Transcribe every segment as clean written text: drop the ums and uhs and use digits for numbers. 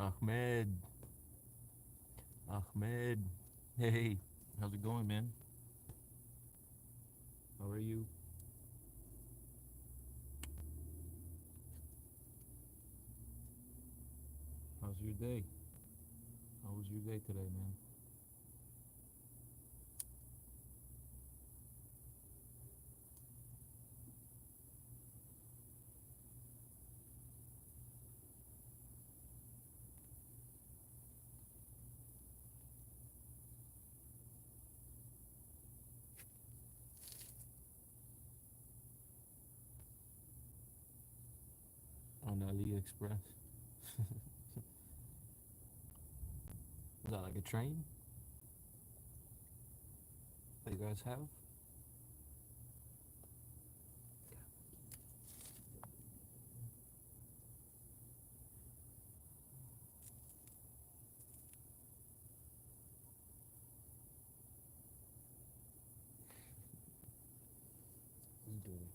Ahmed. Ahmed. Hey, how's it going, man? How are you? How's your day? How was your day today, man? On AliExpress. Is that like a train that you guys have? What you doing?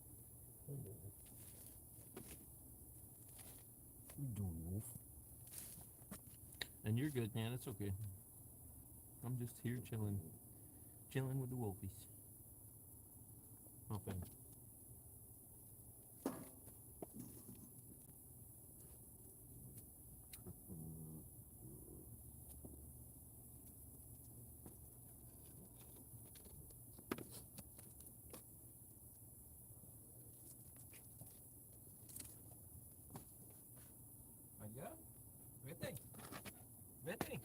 What you doing? What you doing, Wolf? And you're good, man. It's okay. I'm just here chilling. Chilling with the wolfies. Oh, thanks. Allá. Vete. Vete.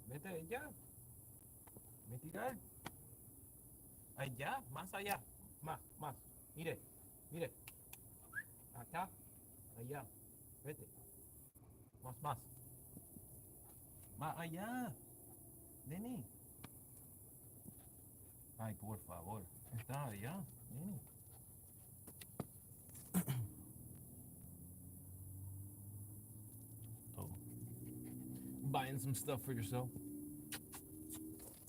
Vete allá. Metirar. Allá. Más allá. Más. Más. Mire. Mire. Acá. Allá. Vete. Más. Más. Más allá. Nene. Ay, por favor. Está allá. Nene. Oh. Buying some stuff for yourself.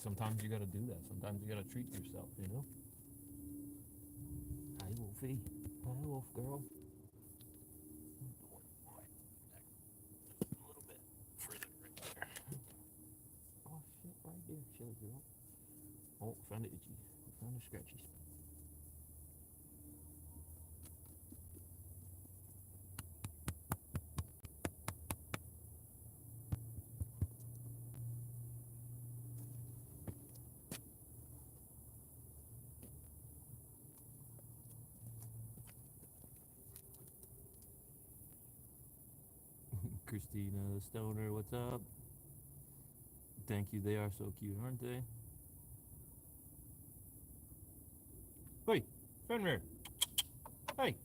Sometimes you gotta do that. Sometimes you gotta treat yourself, you know? Hi, Wolfie. Hi, Wolf girl. A little bit further right there. Oh, shit, right there. Chill, girl. Oh, found it itchy. Found the scratchy. Christina Stoner, what's up? Thank you. They are so cute, aren't they? Hey, Fenrir. Hey,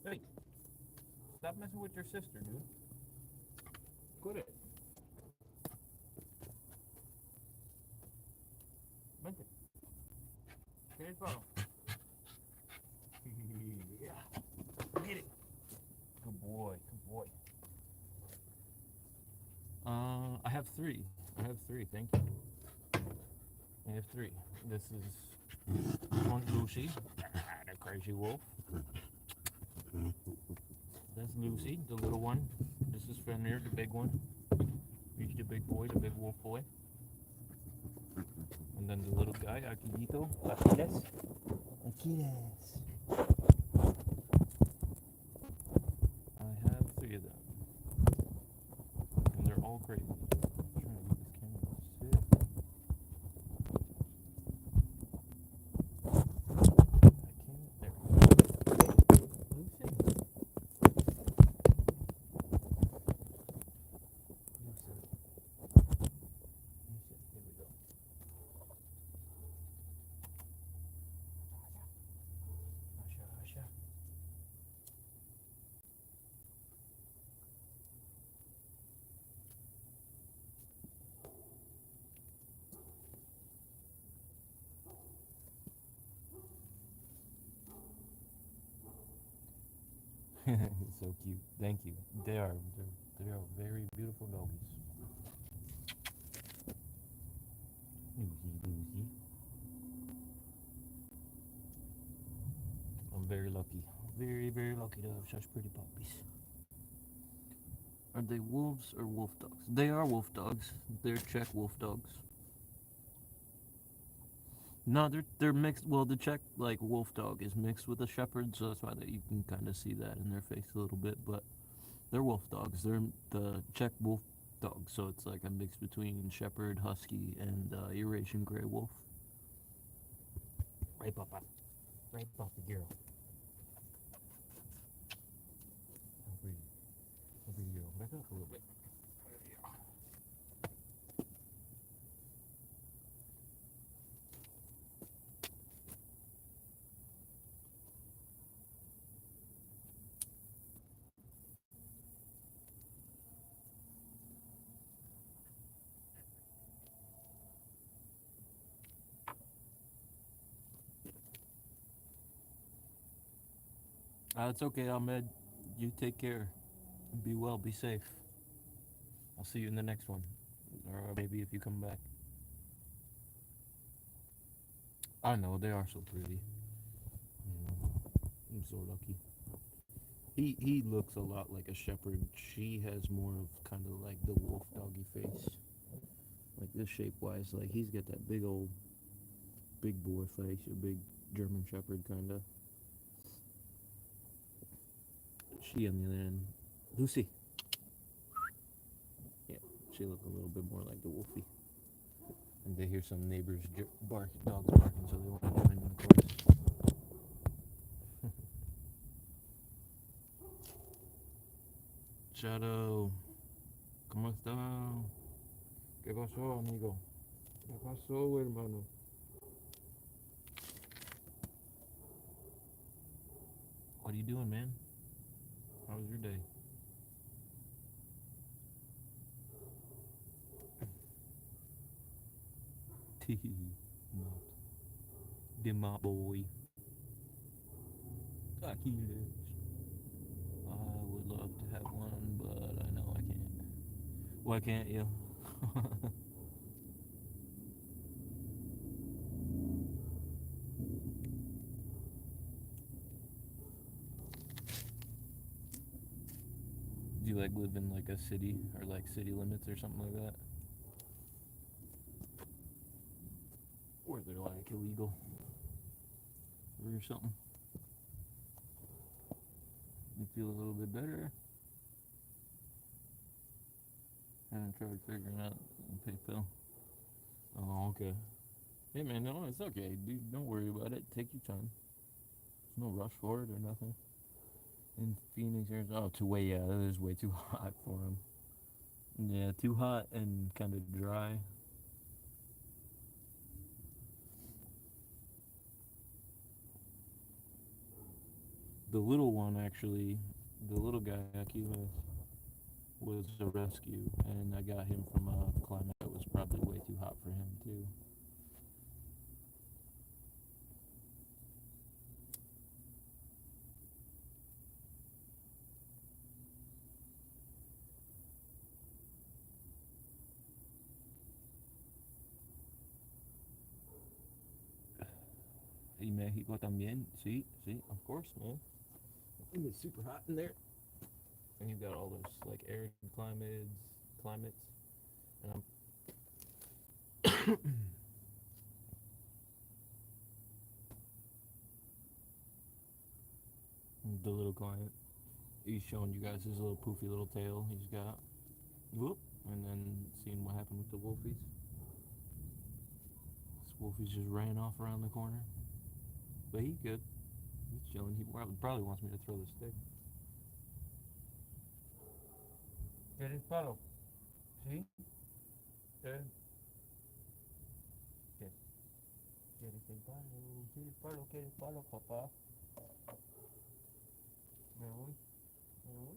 hey. Stop messing with your sister, dude. Quit it. Vente. Get it, bottle. Yeah. Get it. Good boy. Good boy. I have three. I have three. Thank you. I have three. This is one Lucy, the crazy wolf. That's Lucy, the little one. This is Fenrir, the big one. He's the big boy, the big wolf boy. And then the little guy, Akilito. Aquiles. Aquiles. I have three of them. And they're all crazy. I'm trying to get this camera to sit. I can't. There we go. Lucy. Lucy. Here we go. Asha, Asha. So cute. Thank you. They are very beautiful doggies. Lucy, Lucy. I'm very lucky. very, very lucky to have such pretty puppies. Are they wolves or wolf dogs? They are wolf dogs. They're Czech wolf dogs. No, they're mixed. Well, the Czech like wolf dog is mixed with a shepherd, so that's why that you can kind of see that in their face a little bit. But they're wolf dogs. They're the Czech wolf dog, so it's like a mix between shepherd, husky, and Eurasian gray wolf. Right, Papa. Right, Papa girl. Over here. Over here. Back up a little bit. It's okay, Ahmed. You take care. Be well. Be safe. I'll see you in the next one, or maybe if you come back. I know they are so pretty. I'm so lucky. He looks a lot like a shepherd. She has more of kind of like the wolf doggy face, like this shape wise. Like he's got that big old big boy face, a big German shepherd kind of. She on the other end, Lucy. Yeah, she look a little bit more like the wolfie. And they hear some neighbors dogs barking, so they want to join in, of course. Shadow, ¿cómo está? ¿Qué pasó, amigo? ¿Qué pasó, hermano? What are you doing, man? How was your day? Mop. The mop boy. Akiles. I would love to have one, but I know I can't. Why can't you? Do you like live in like a city or like city limits or something like that? Or they're like illegal or something? You feel a little bit better? Haven't tried figuring out PayPal. Oh, okay. Hey man, no, it's okay. Dude, don't worry about it. Take your time. There's no rush for it or nothing. In Phoenix, Arizona. Oh, too way. Yeah, that is way too hot for him. Yeah, too hot and kind of dry. The little one actually, the little guy Akiva was a rescue, and I got him from a climate that was probably way too hot for him too. Y Mexico también, sí, sí, of course, man. It gets super hot in there, and you've got all those like arid climates, and the little client. He's showing you guys his little poofy little tail he's got. Whoop, and then seeing what happened with the wolfies. This wolfie's just ran off around the corner, but he's good. He's chilling. He probably wants me to throw the stick. Get his palo. See? Good. Get. Get el palo. Get el palo. Get el palo, papá. Me voy. Me voy.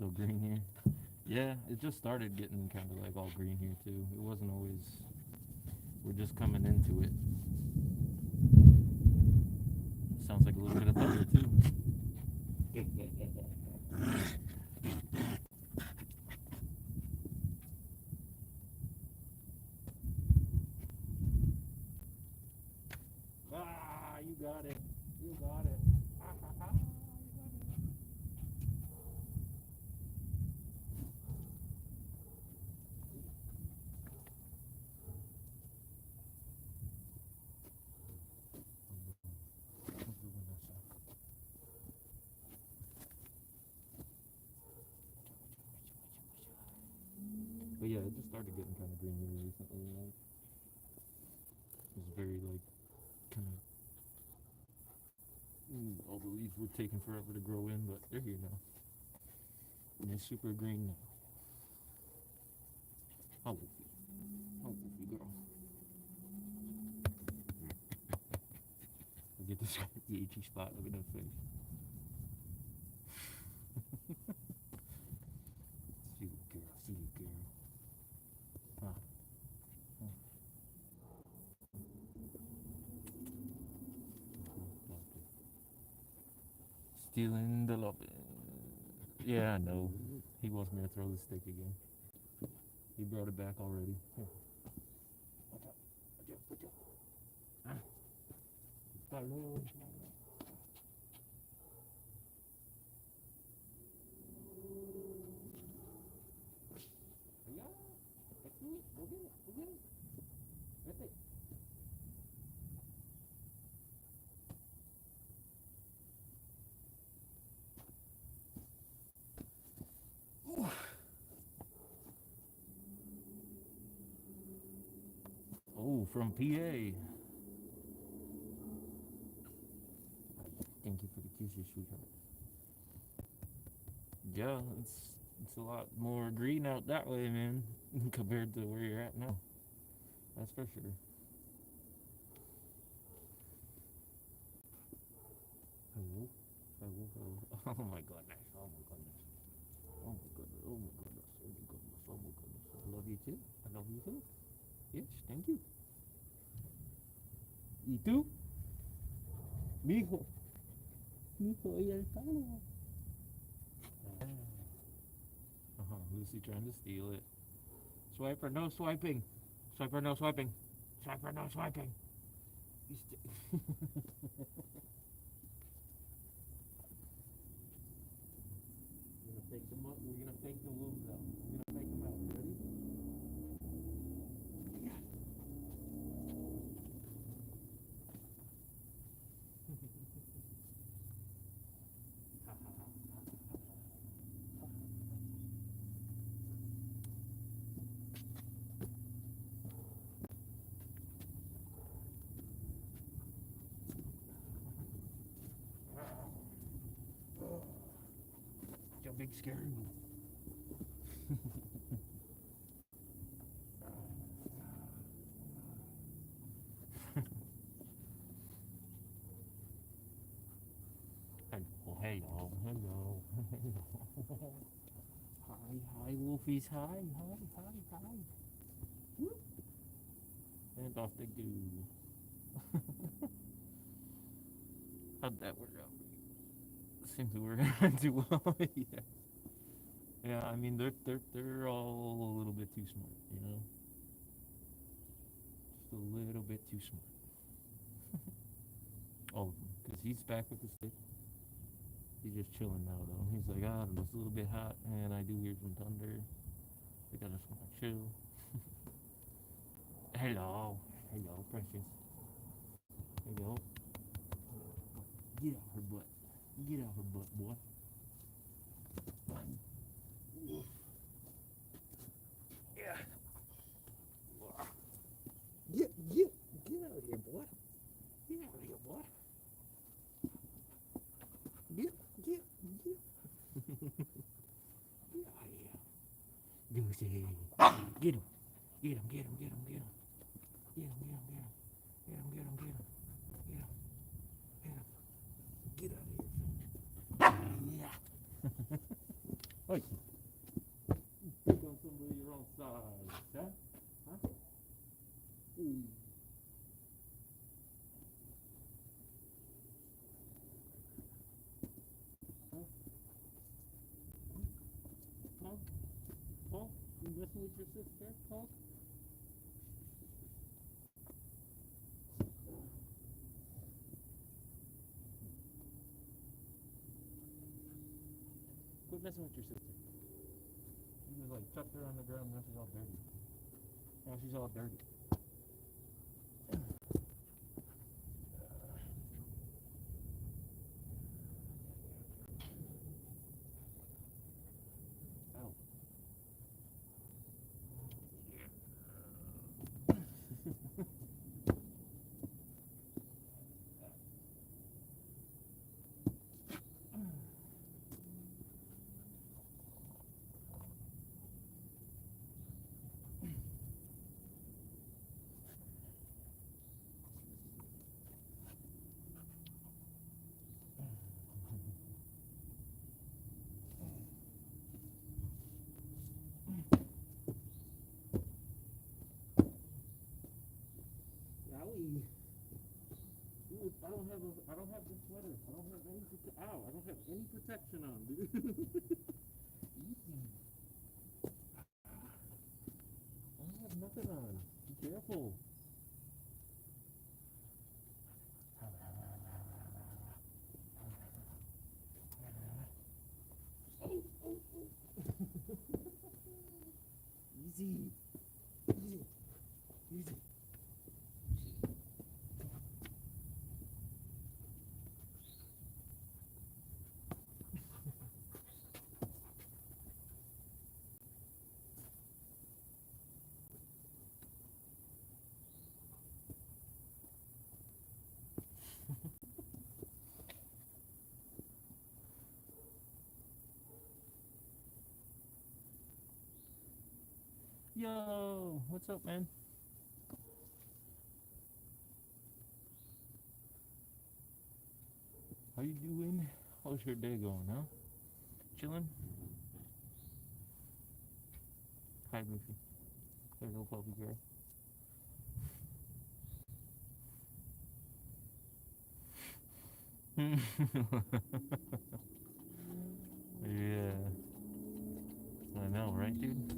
so green here. Yeah, it just started getting kind of like all green here too. It wasn't always. We're just coming into it. Sounds like a little bit of thunder too. Ah, you got it. You got it. Ah, ah, ah, you got it. But yeah, it just started getting kind of green here recently. Like, it was very like kind of all the leaves were taking forever to grow in, but they're here now. And they're super green now. How wolfy? How wolfy girl? I get this the itchy spot. Look at that face. See you, girl. See you, girl. Ah. Stealing the love. Yeah, I know. He wants me to throw the stick again. He brought it back already. Here. Watch out. Watch out. Watch out. Ah. Hello. Oh, from PA. Thank you for the kisses, sweetheart. Yeah, it's a lot more green out that way, man, compared to where you're at now. That's for sure. Hello, hello, hello. Oh my goodness! Oh my goodness! Oh my goodness! Oh my goodness! Oh my goodness! Oh my goodness! I love you too. I love you too. Yes, thank you. You too, mijo. Mijo, ella está. Lucy trying to steal it. Swiper, no swiping. Swiper, no swiping. Swiper, no swiping. We're gonna fake them up. We're gonna fake the wolves out. We're gonna fake them out. Ready? You're big scaring me. Hello, hello, hello, hello. Hi, wolfies, hi. Whoop. And off they go. How'd that work out? Seems to work out too well. Yeah. Yeah, I mean they're all a little bit too smart, you know? Just a little bit too smart. All of them. Because he's back with the stick. He's just chilling now though. He's like, it's a little bit hot and I do hear some thunder. I think I just wanna chill. Hello. Hello, precious. There you go. Get out her butt. Get out her butt, boy. Yeah. Get out of here, boy. Get out of here, boy. Get. Get out of here. Lucy. Get him. Get him. Get him. Get him. Get him. Get him. Get him. Get him. Get him. Get him. Get him. Get him. Get him. Get out of here. Yeah. Oi. Pick on somebody your own size, huh? Huh? Ooh. Huh? Huh? Huh? You messing with your sister, huh? Quit messing with your sister. You just like chucked her on the ground, now she's all dirty. Now she's all dirty. Ow. Owie. Dude, I don't have this sweater. I don't have any ow, I don't have any protection on, dude. Easy. I don't have nothing on. Be careful. Easy. Easy. Easy. Yo, what's up, man? How you doing? How's your day going, huh? Chilling? Hi, Goofy. There you go, puppy girl. Yeah, I know, right, dude?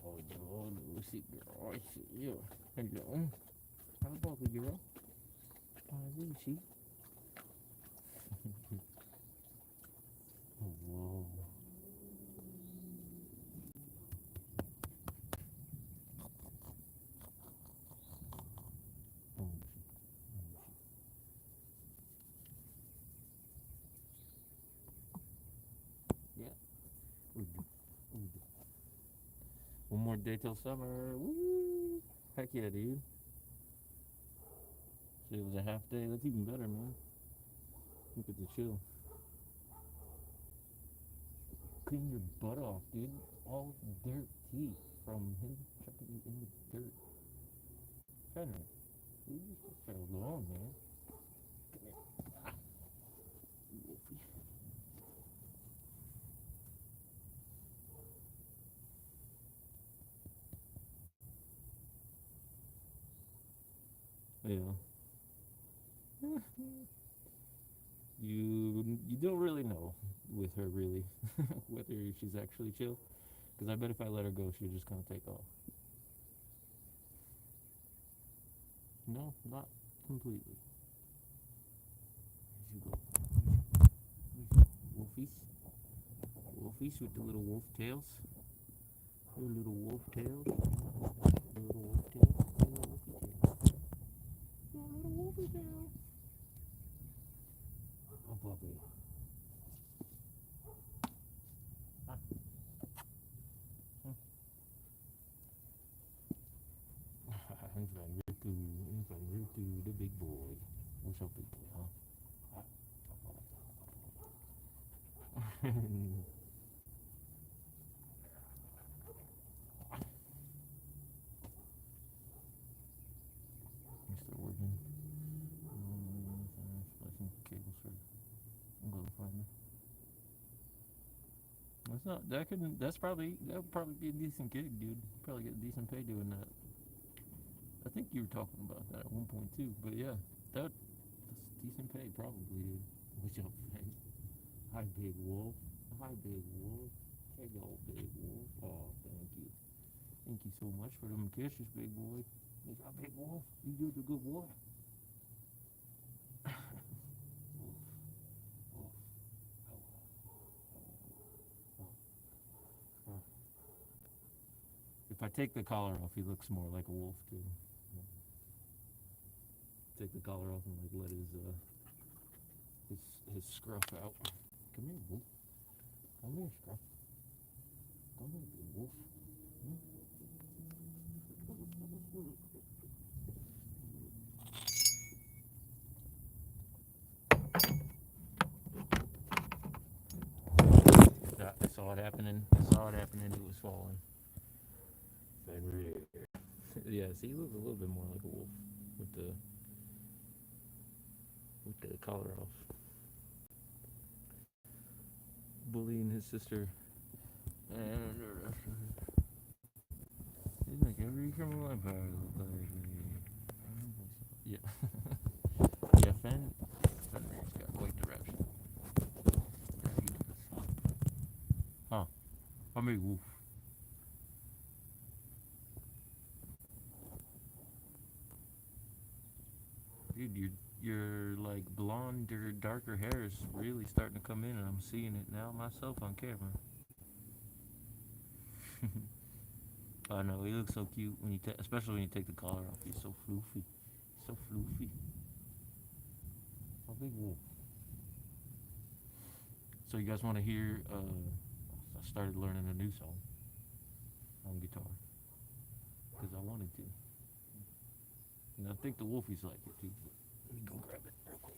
Oh, no, Lucy girl, I see you. Hello. Hi, puppy girl. Hi, Lucy. Oh, whoa. Oh, yeah. Ooh. One more day till summer. Woo! Heck yeah, dude. So it was a half day. That's even better, man. Look at the chill. Clean your butt off, dude. All dirty from him chucking you in the dirt. Fenner, leave your sister alone, man. Come here. Ah, Wolfie. Yeah. You don't really know with her really whether she's actually chill. Because I bet if I let her go, she'll just kind of take off. No, not completely. Where'd you go? Wolfies? Wolfies with the little wolf tails? Your little wolf tails? Your little wolf tails? Your little wolfy tails? Your little wolfy tails? Oh, puppy. Ah. Infant Riku, the big boy. What's up, big boy, huh? You start working. That's not. That couldn't. That would probably be a decent gig, dude. Probably get a decent pay doing that. I think you were talking about that at one point too. But yeah, that's decent pay probably, dude. What's up, man? Hi, big wolf. Hi, big wolf. Hey, go, big wolf. Oh, thank you. Thank you so much for them kisses, big boy. What's up, big wolf? You did a good boy. Wolf, wolf. Oh, oh, oh. If I take the collar off, he looks more like a wolf too. Take the collar off and like let his scruff out. Come here, wolf. Come here, scruff. Come here, big wolf. Hmm? Yeah, I saw it happening. I saw it happening. He was falling. Yeah, see, he looks a little bit more like a wolf with the collar off. Bullying his sister. And he's like every criminal empire look like me. Yeah. Yeah, Fenrir's got quite the reps. Yeah, he does. Huh. I mean, wolf. Dude, your like blonde or darker hair is really starting to come in, and I'm seeing it now myself on camera. I know he looks so cute when especially when you take the collar off. He's so floofy, so floofy. A big wolf. So you guys want to hear? I started learning a new song on guitar because I wanted to, and I think the wolfies like it too. But let me go grab it real quick.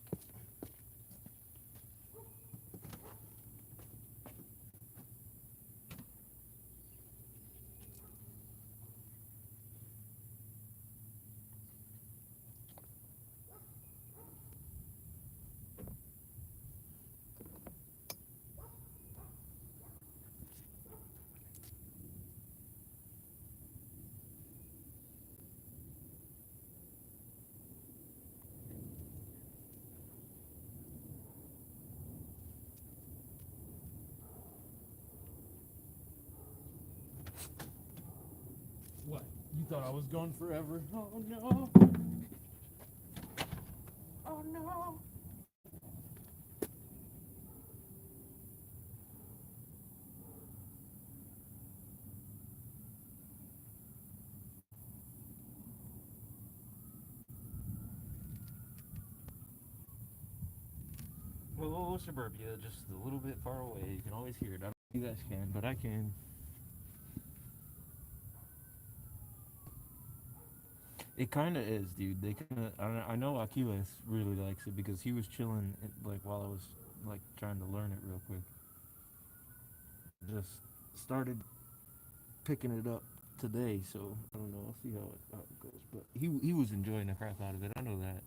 What? You thought I was gone forever? Oh no! Oh no! Oh, suburbia, just a little bit far away. You can always hear it. I don't know if you guys can, but I can. It kind of is, dude. They kind of. I know Akiles really likes it because he was chilling like while I was like trying to learn it real quick. Just started picking it up today, so I don't know. I'll see how it goes. But he was enjoying the crap out of it. I know that.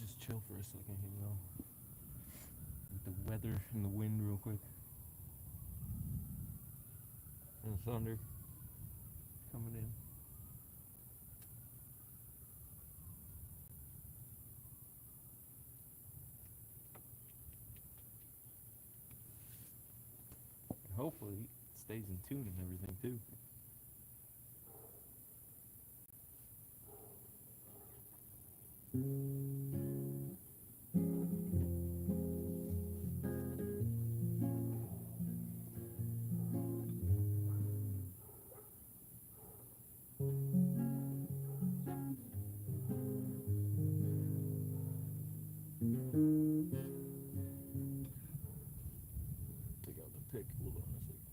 Just chill for a second, with the weather and the wind real quick, and the thunder coming in. And hopefully it stays in tune and everything too. Take out the pick. Hold on a second.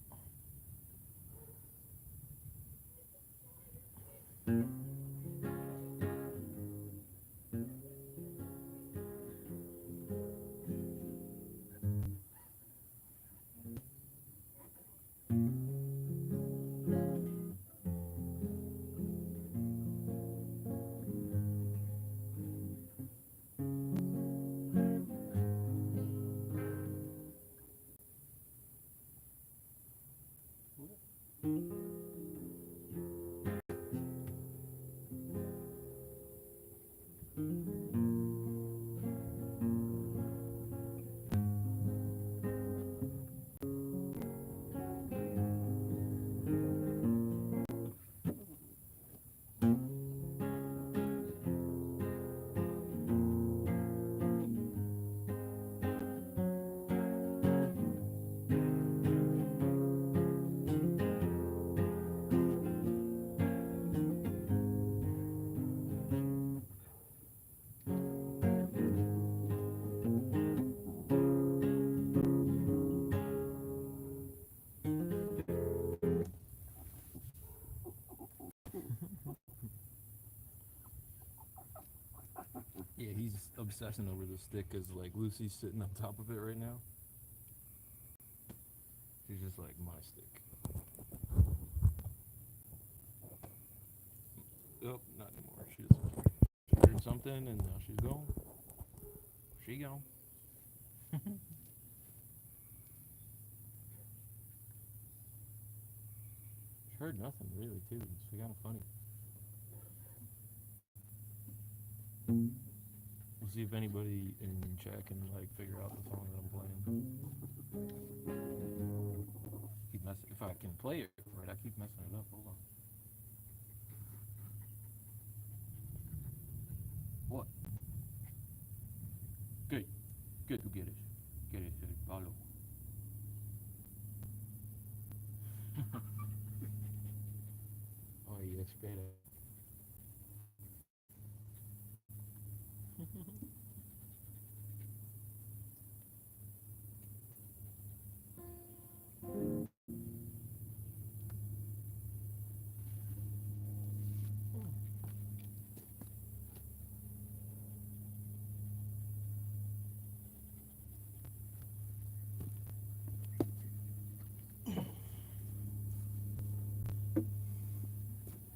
Yeah, he's obsessing over the stick because like Lucy's sitting on top of it right now. She's just like my stick. Oh, not anymore. She disappeared. She heard something and now she's gone. She gone. She heard nothing really too. It's kind of funny. We'll see if anybody in chat can like figure out the song that I'm playing. Keep messing. If I can play it right, I keep messing it up. Hold on. What? Good. Good. You get it. Get it. Follow. Oh, yeah, espera.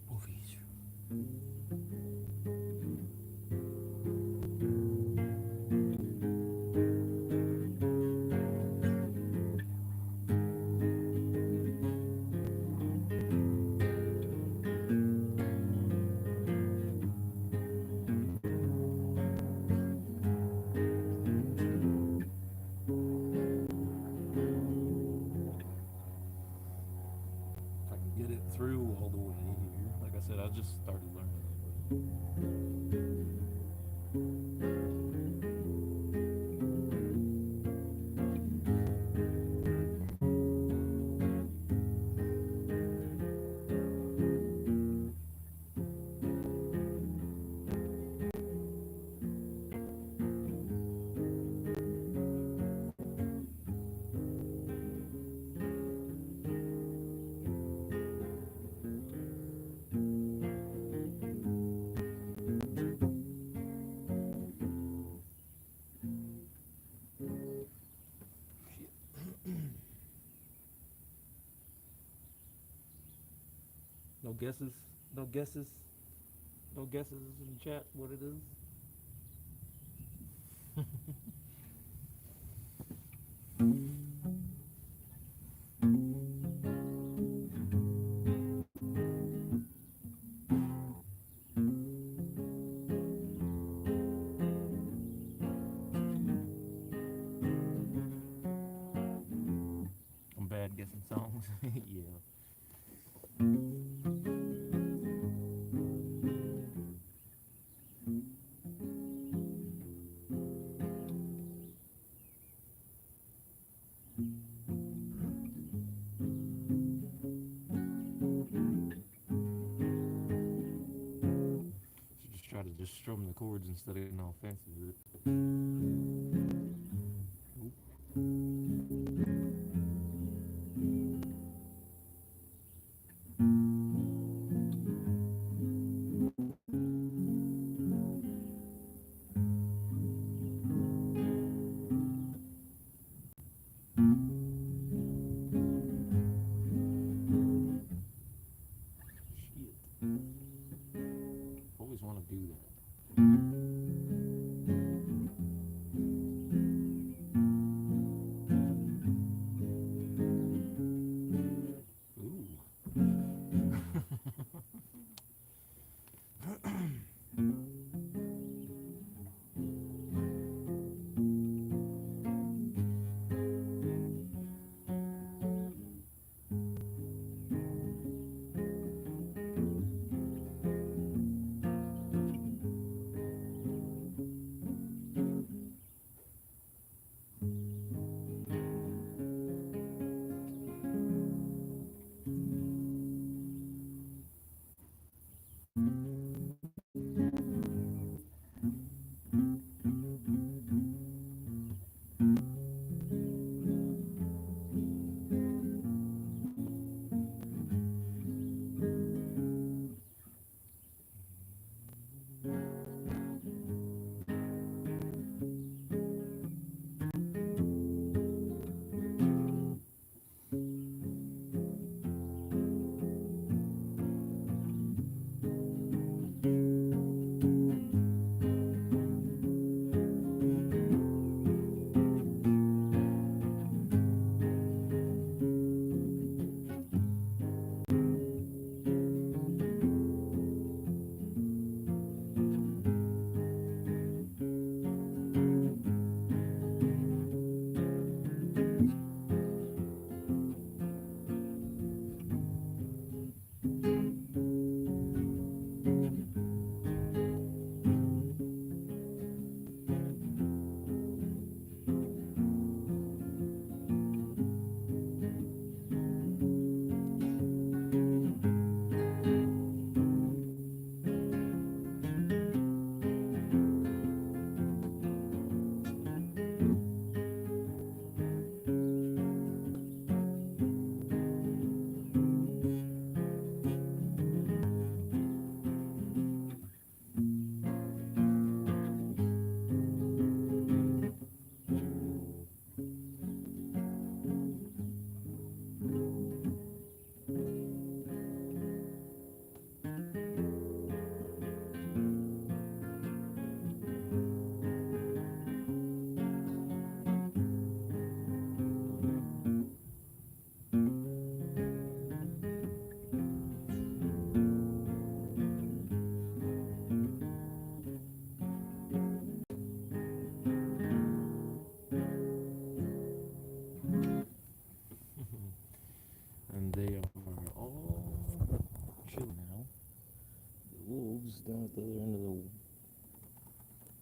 Wolfies. If I can get it through all the way here. Like I said, I just started learning No guesses? No guesses? No guesses in the chat what it is? I'm bad guessing songs. Yeah. Should just try to just strum the chords instead of getting all fancy with it. Oop. Shit. Always want to do that. down at the other end of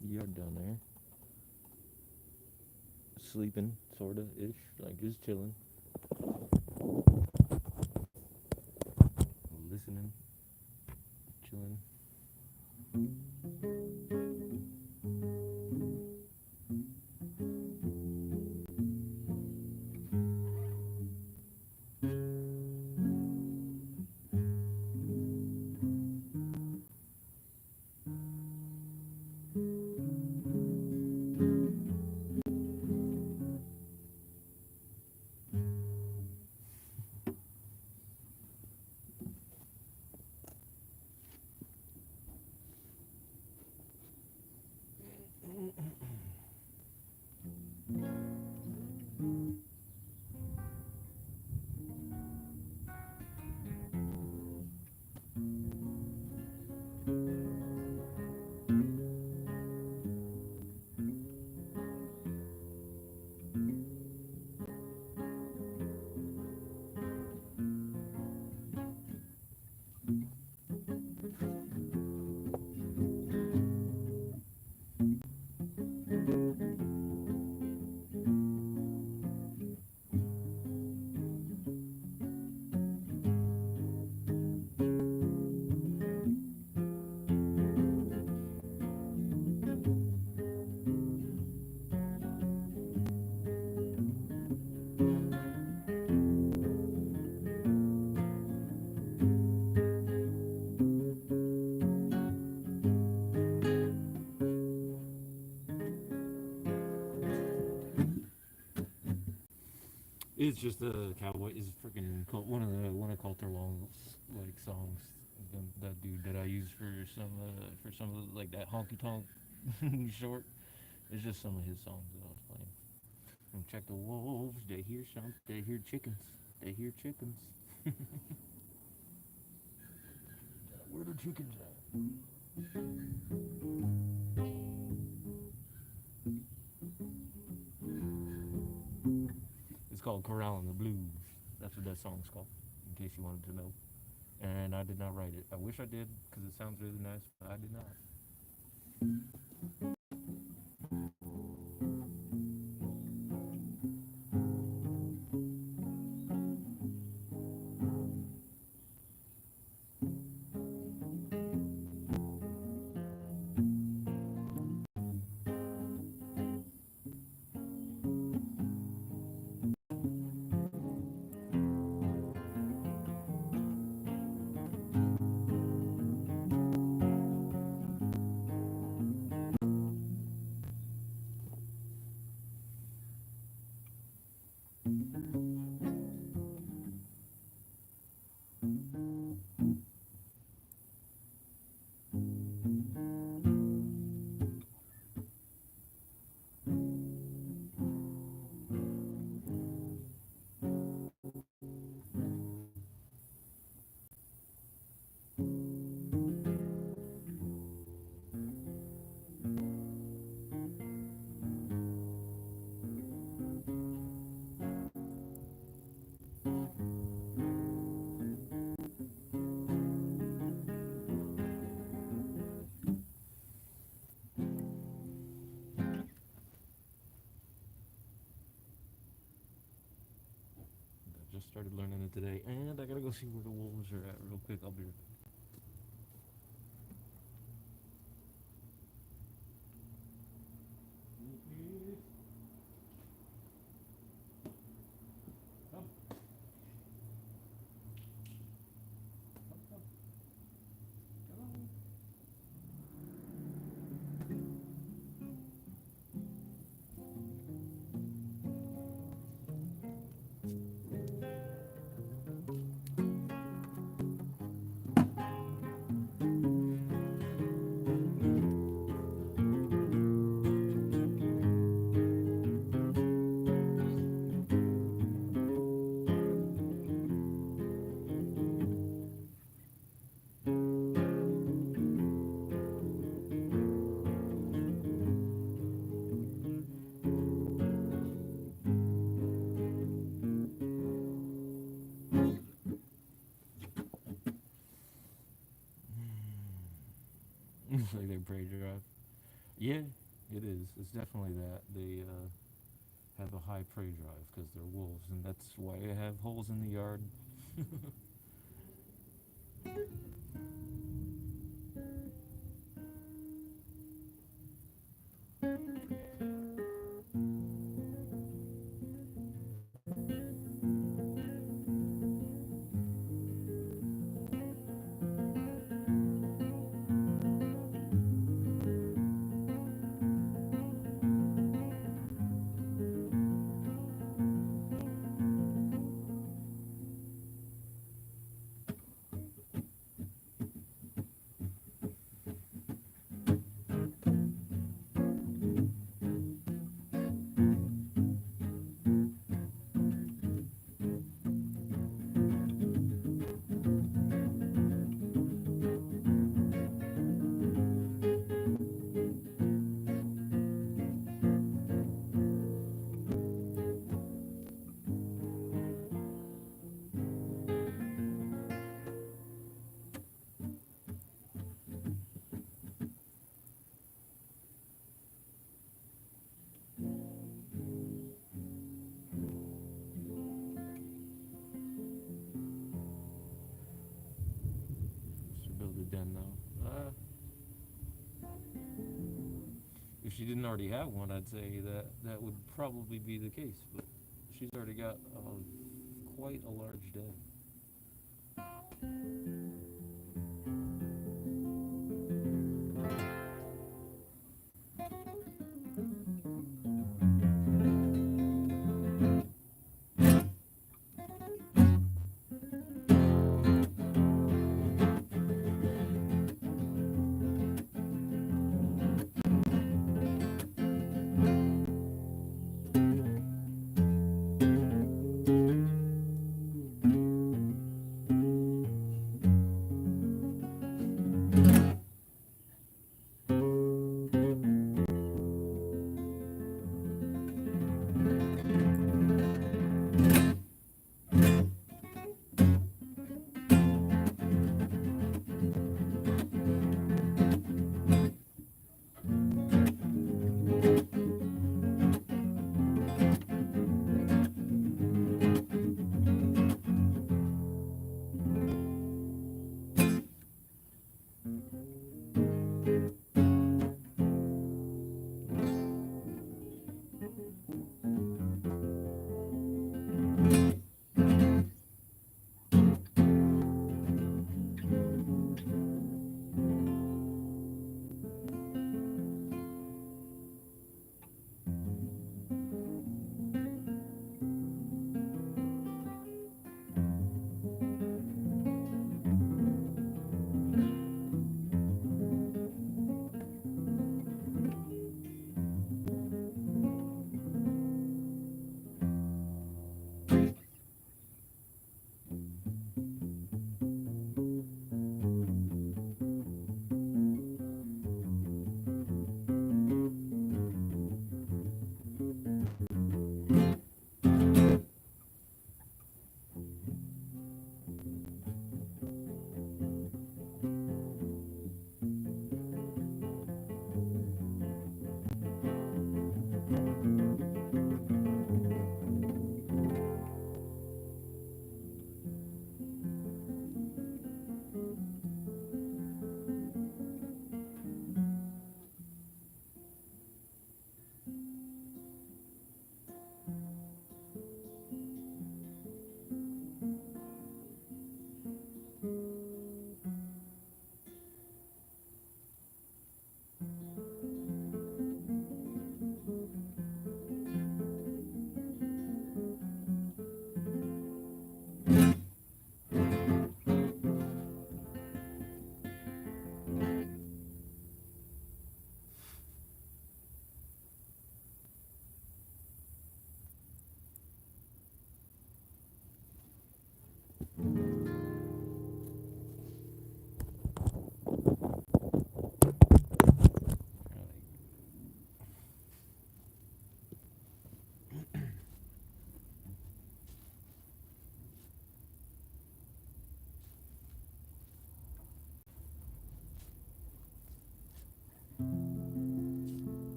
the yard down there. Sleeping, sorta ish, like just chilling. Listening, chilling. It's just a cowboy. It's freaking one of Coulter Long's like songs. That dude that I use for some of the, like that honky tonk short. It's just some of his songs that I was playing. And check the wolves. They hear something. They hear chickens. They hear chickens. Where the chickens at? It's called Corrallin' the Blues. That's what that song's called, in case you wanted to know. And I did not write it. I wish I did, because it sounds really nice, but I did not. Just started learning it today, and I gotta go see where the wolves are at real quick. I'll be right back. prey drive. Yeah, it is. It's definitely that. They have a high prey drive because they're wolves, and that's why I have holes in the yard. Should build a den now. If she didn't already have one, I'd say that that would probably be the case. But she's already got quite a large den.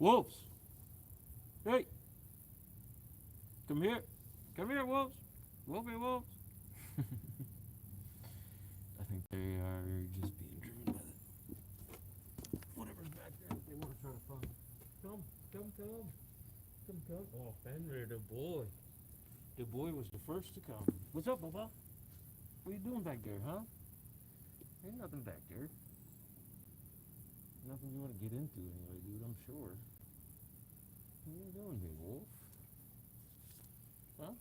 Wolves! Hey! Come here! Come here, wolves! Wolfie wolves! I think they are just being driven by whatever's back there. They want to try to find. Come, come, come. Come, come. Oh, Fenrir, the boy. The boy was the first to come. What's up, Bubba? What are you doing back there, huh? Ain't nothing back there. Nothing you want to get into anyway, dude, I'm sure. What are you doing here, wolf? Huh?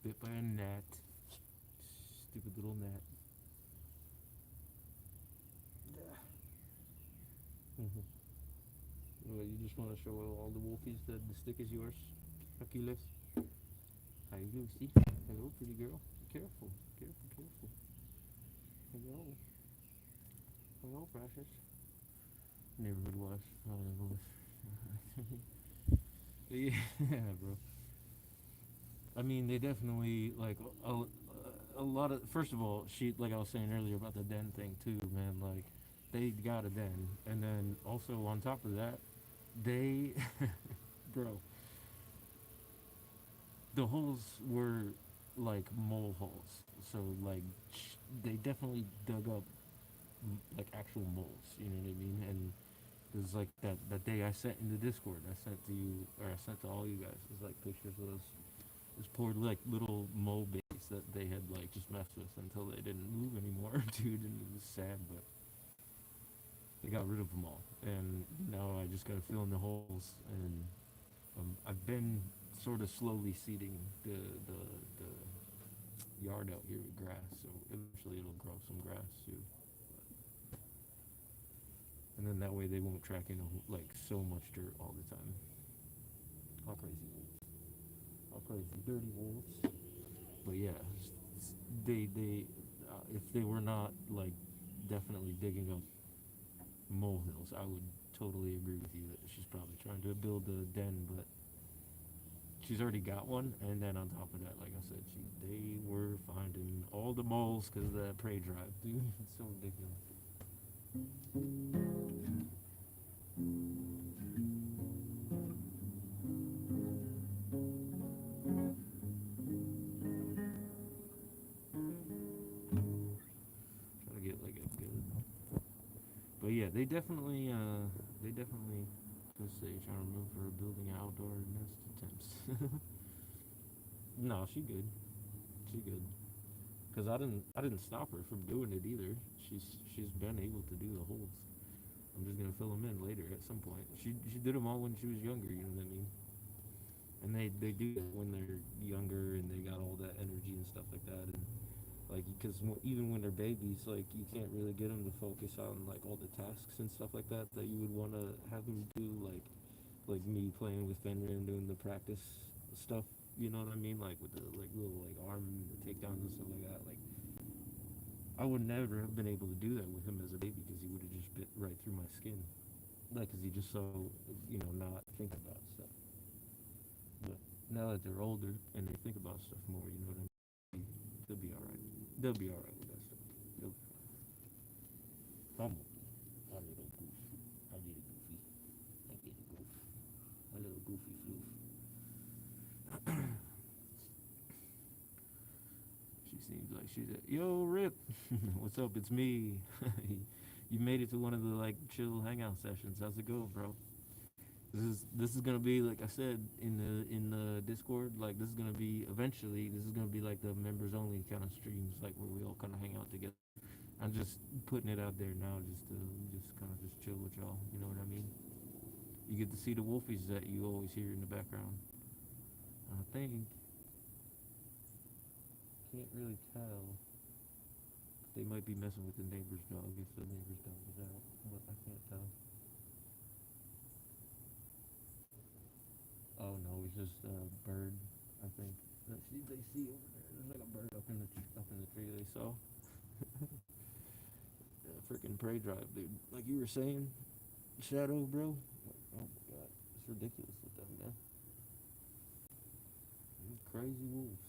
Bit by a gnat. Stupid little gnat. Well, you just want to show all the wolfies that the stick is yours? Achilles. Hi, Lucy. Hello, pretty girl. Careful, careful, careful. Hello. Hello, precious. Neighborhood watch. Oh, yeah, bro. I mean, they definitely, like, a lot of, first of all, like I was saying earlier about the den thing, too, man, like, they got a den, and then also on top of that, they, bro, the holes were, like, mole holes, so, like, they definitely dug up, like, actual moles, you know what I mean, and there's, like, that day I sent in the Discord, I sent to you, or I sent to all you guys, there's, like, pictures of those poor like little mole babies that they had like just messed with until they didn't move anymore, dude, and it was sad, but they got rid of them all, and now I just gotta fill in the holes, and I've been sort of slowly seeding the yard out here with grass, so eventually it'll grow some grass too, and then that way they won't track in like so much dirt all the time. How crazy. How crazy, dirty wolves. But yeah, if they were not like definitely digging up molehills, I would totally agree with you that she's probably trying to build a den, but she's already got one, and then on top of that, like I said, they were finding all the moles because of that prey drive, dude. It's so ridiculous. Try to get like a good. But yeah, they definitely, let's say, trying to remove her building outdoor nest attempts. No, she good. She good. Cause I didn't stop her from doing it either. She's been able to do the holes. I'm just gonna fill them in later at some point. She did them all when she was younger. You know what I mean? And they do it when they're younger and they got all that energy and stuff like that. And like, because even when they're babies, like you can't really get them to focus on like all the tasks and stuff like that that you would want to have them do, like me playing with Fenrir and doing the practice stuff, you know what I mean, like with the like little like arm takedowns and stuff like that. Like I would never have been able to do that with him as a baby because he would have just bit right through my skin, like because he just so, you know, not thinking about stuff. But now that they're older and they think about stuff more, you know what I mean, they'll be all right. They'll be all right with that stuff. They'll be fine. A little goof. A little goofy. I get a goof. A little goofy floof. She seems like she's a, yo, Rip. What's up? It's me. You made it to one of the like chill hangout sessions. How's it going, bro? This is gonna be, like I said in the Discord. Like this is gonna be eventually. This is gonna be like the members only kind of streams, like where we all kind of hang out together. I'm just putting it out there now, just to kind of just chill with y'all. You know what I mean? You get to see the wolfies that you always hear in the background. I think can't really tell. They might be messing with the neighbor's dog if the neighbor's dog is out, but I can't tell. Oh no, it's just a bird. I think that they see over there. There's like a bird up in the tree they saw. Yeah, freaking prey drive, dude. Like you were saying, Shadow, bro. Like, oh my god, it's ridiculous with them, man. Crazy wolves.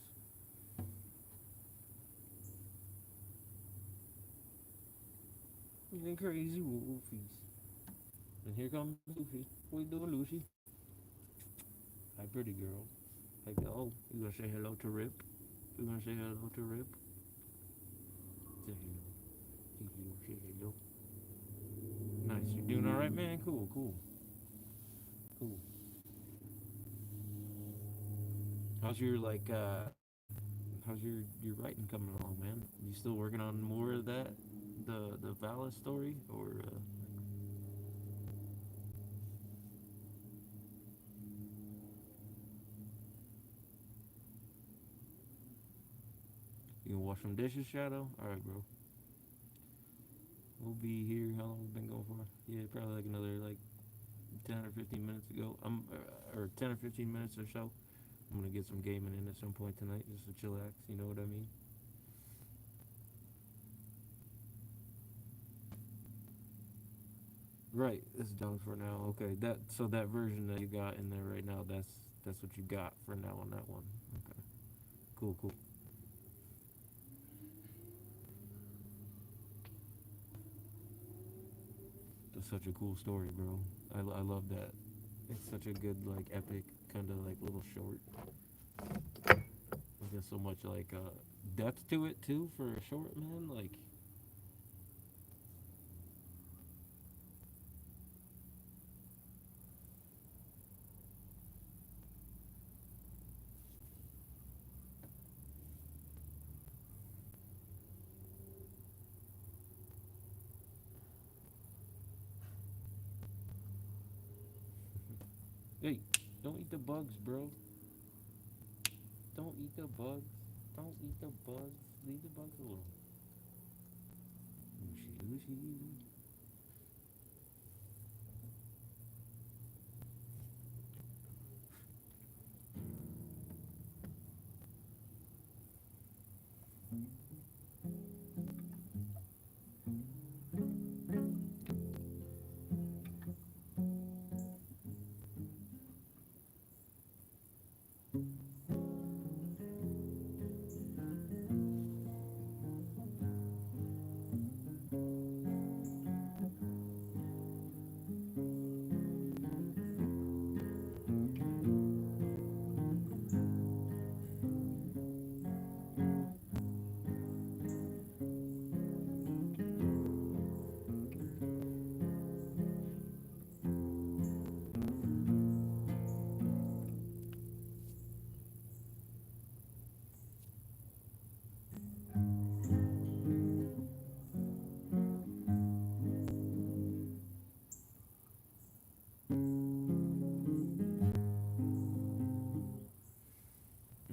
And crazy wolfies. And here comes Lucy. What you doing, Lucy? Hi, pretty girl. Hey, oh, you gonna say hello to Rip? You gonna say hello to Rip? Say hello. Hey, you say hello. Nice. You doing all right, man? Cool, cool, cool. How's your how's your writing coming along, man? You still working on more of that, the Valis story, or you gonna wash some dishes, Shadow? All right, bro. We'll be here. How long we been going for? Yeah, probably like another like 10 or 15 minutes ago. Or 10 or 15 minutes or so. I'm gonna get some gaming in at some point tonight, just to chillax. You know what I mean? Right. This is done for now. Okay. That version that you got in there right now. That's what you got for now on that one. Okay. Cool. Cool. That's such a cool story, bro. I love that. It's such a good like epic kind of like little short. There's so much like depth to it too for a short, man. Like, hey, don't eat the bugs, bro. Don't eat the bugs. Don't eat the bugs. Leave the bugs alone. Ooshy, ooshy.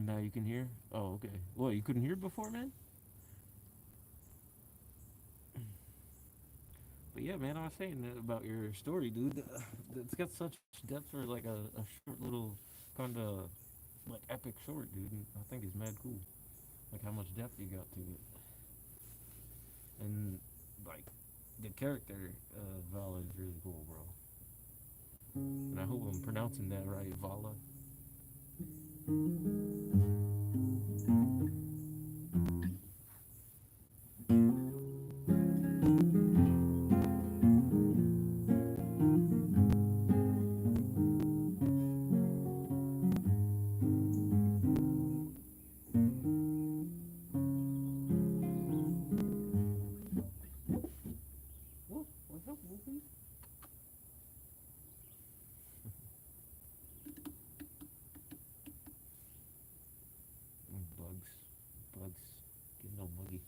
Now you can hear? Oh, okay. Well, you couldn't hear before, man? But yeah, man, I was saying about your story, dude. It's got such depth for like a short little kind of like epic short, dude. And I think it's mad cool. Like how much depth you got to it. And like the character Vala is really cool, bro. And I hope I'm pronouncing that right, Vala. Whoa, what's up, Wolfie? Bugs, bugs, getting all muggy.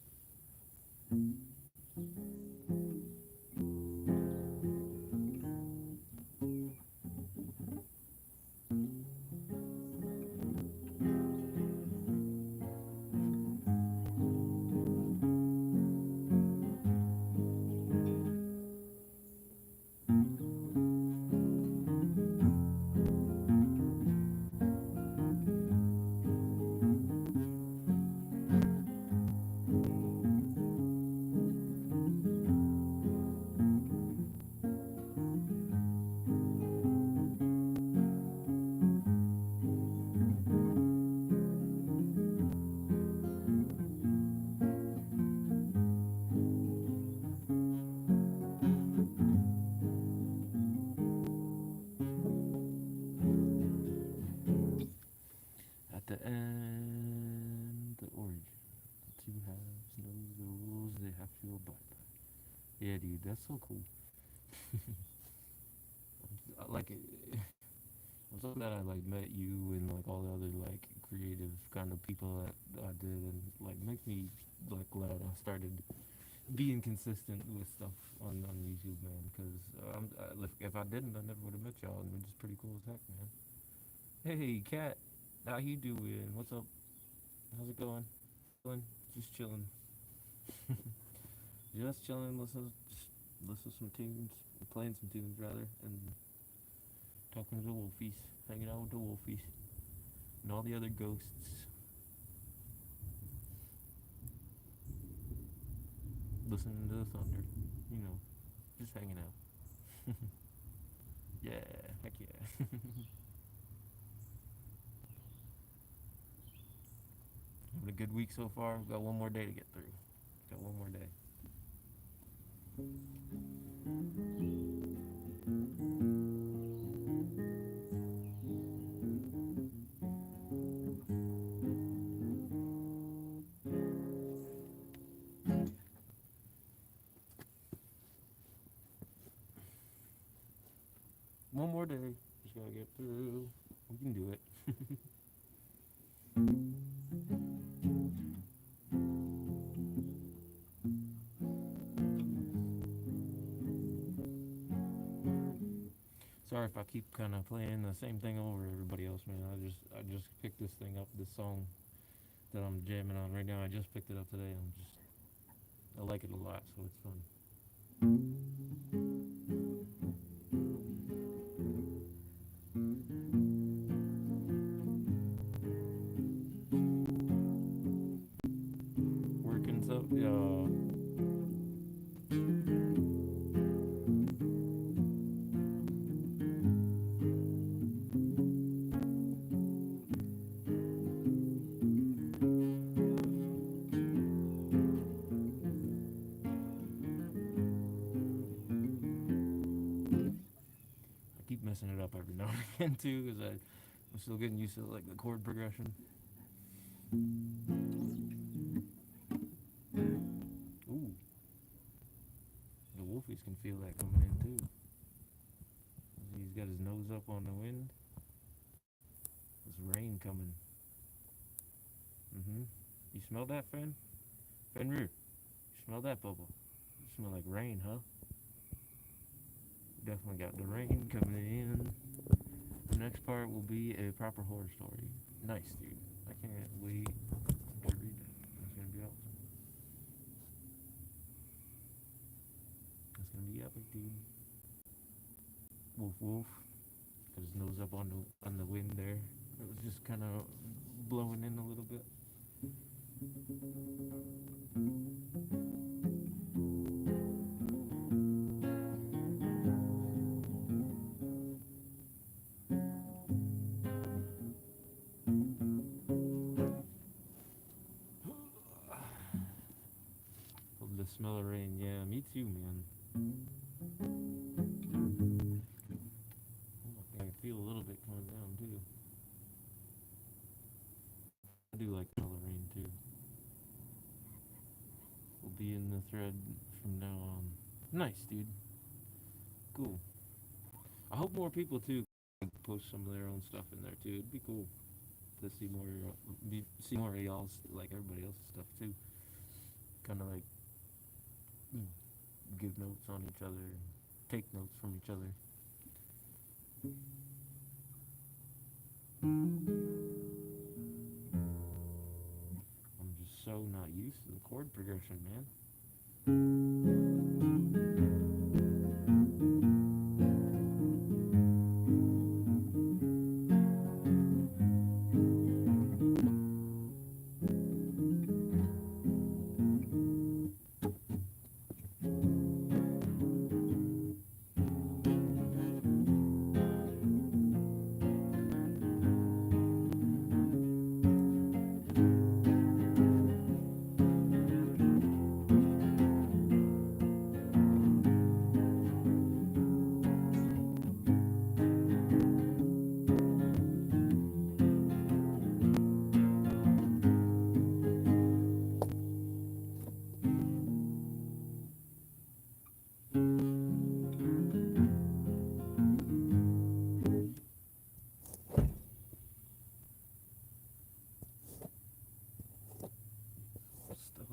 At the end, the origin. The two halves know the rules they have to abide by. Yeah, dude, that's so cool. Like, I'm so glad I like met you and like all the other like creative kind of people that I did, and like makes me like glad I started being consistent with stuff on YouTube, man. Because if I didn't, I never would have met y'all, and it's pretty cool as heck, man. Hey, Cat, how you doing? What's up? How's it going? Chilling, just chilling, just chilling. Listen to some tunes, playing some tunes rather, and talking to the wolfies, hanging out with the wolfies and all the other ghosts, listening to the thunder. You know, just hanging out. Yeah, heck yeah. Having a good week so far. We've got one more day to get through. Got one more day. One more day. Just gotta get through. We can do it. Sorry if I keep kind of playing the same thing over everybody else, man. I just picked this thing up, this song that I'm jamming on right now. I just picked it up today. I like it a lot, so it's fun. Working so I keep messing it up every now and again too, because I'm still getting used to like the chord progression. Ooh, the wolfies can feel that coming in too. He's got his nose up on the wind. There's rain coming. You smell that, Fenrir? You smell that, Bubble? You smell like rain, huh? Definitely got the rain coming in. The next part will be a proper horror story. Nice, dude. I can't wait to read it. It's gonna be awesome. It's gonna be epic, dude. Wolf, wolf. Got his nose up on the wind there. It was just kind of blowing in a little bit. Love the smell of rain. Yeah, me too, man. I can feel a little bit coming down too. I do like the smell of rain too. We'll be in the thread from now on. Nice, dude. Cool. I hope more people too post some of their own stuff in there too. It'd be cool to see more of y'all's, like everybody else's stuff too. Kind of like give notes on each other, take notes from each other. I'm just so not used to the chord progression, man.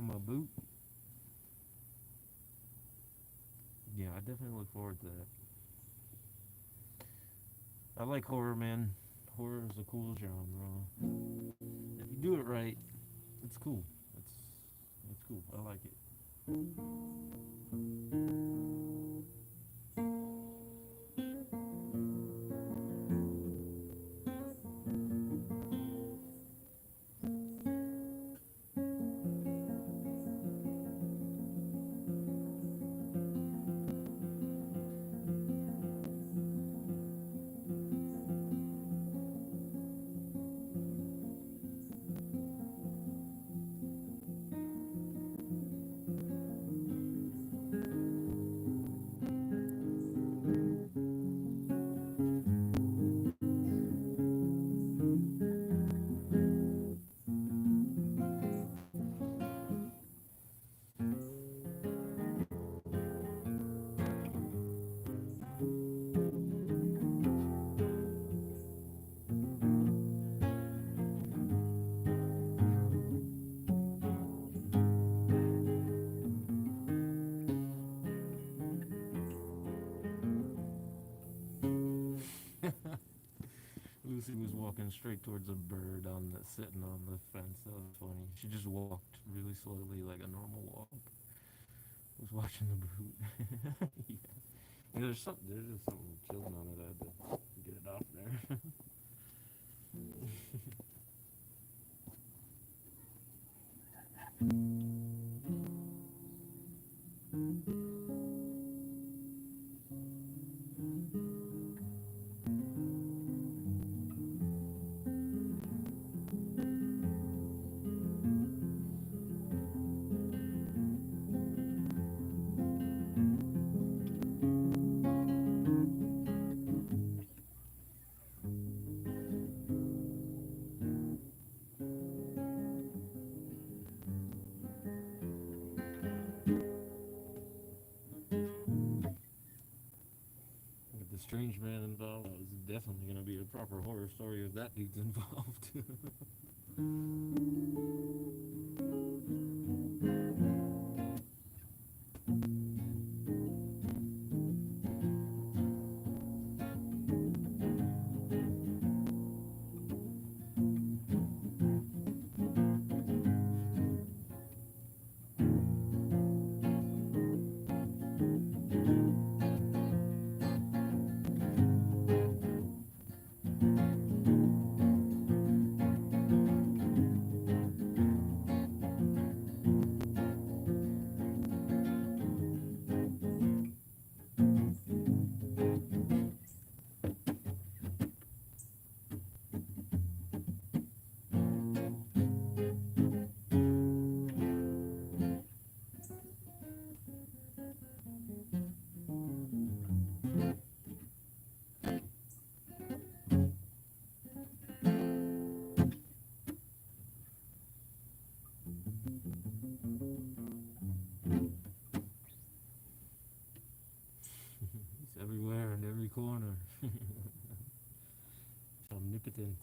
on my boot. Yeah, I definitely look forward to that. I like horror, man. Horror is a cool genre. If you do it right, it's cool. It's it's cool. I like it. Lucy was walking straight towards a bird on the sitting on the fence. That was funny. She just walked really slowly, like a normal walk. Was watching the boot. Yeah. There's just something chilling on it. I had to get it off there. With the strange man involved, it was definitely going to be a proper horror story if that dude's involved. He's everywhere in every corner. Omnipotent.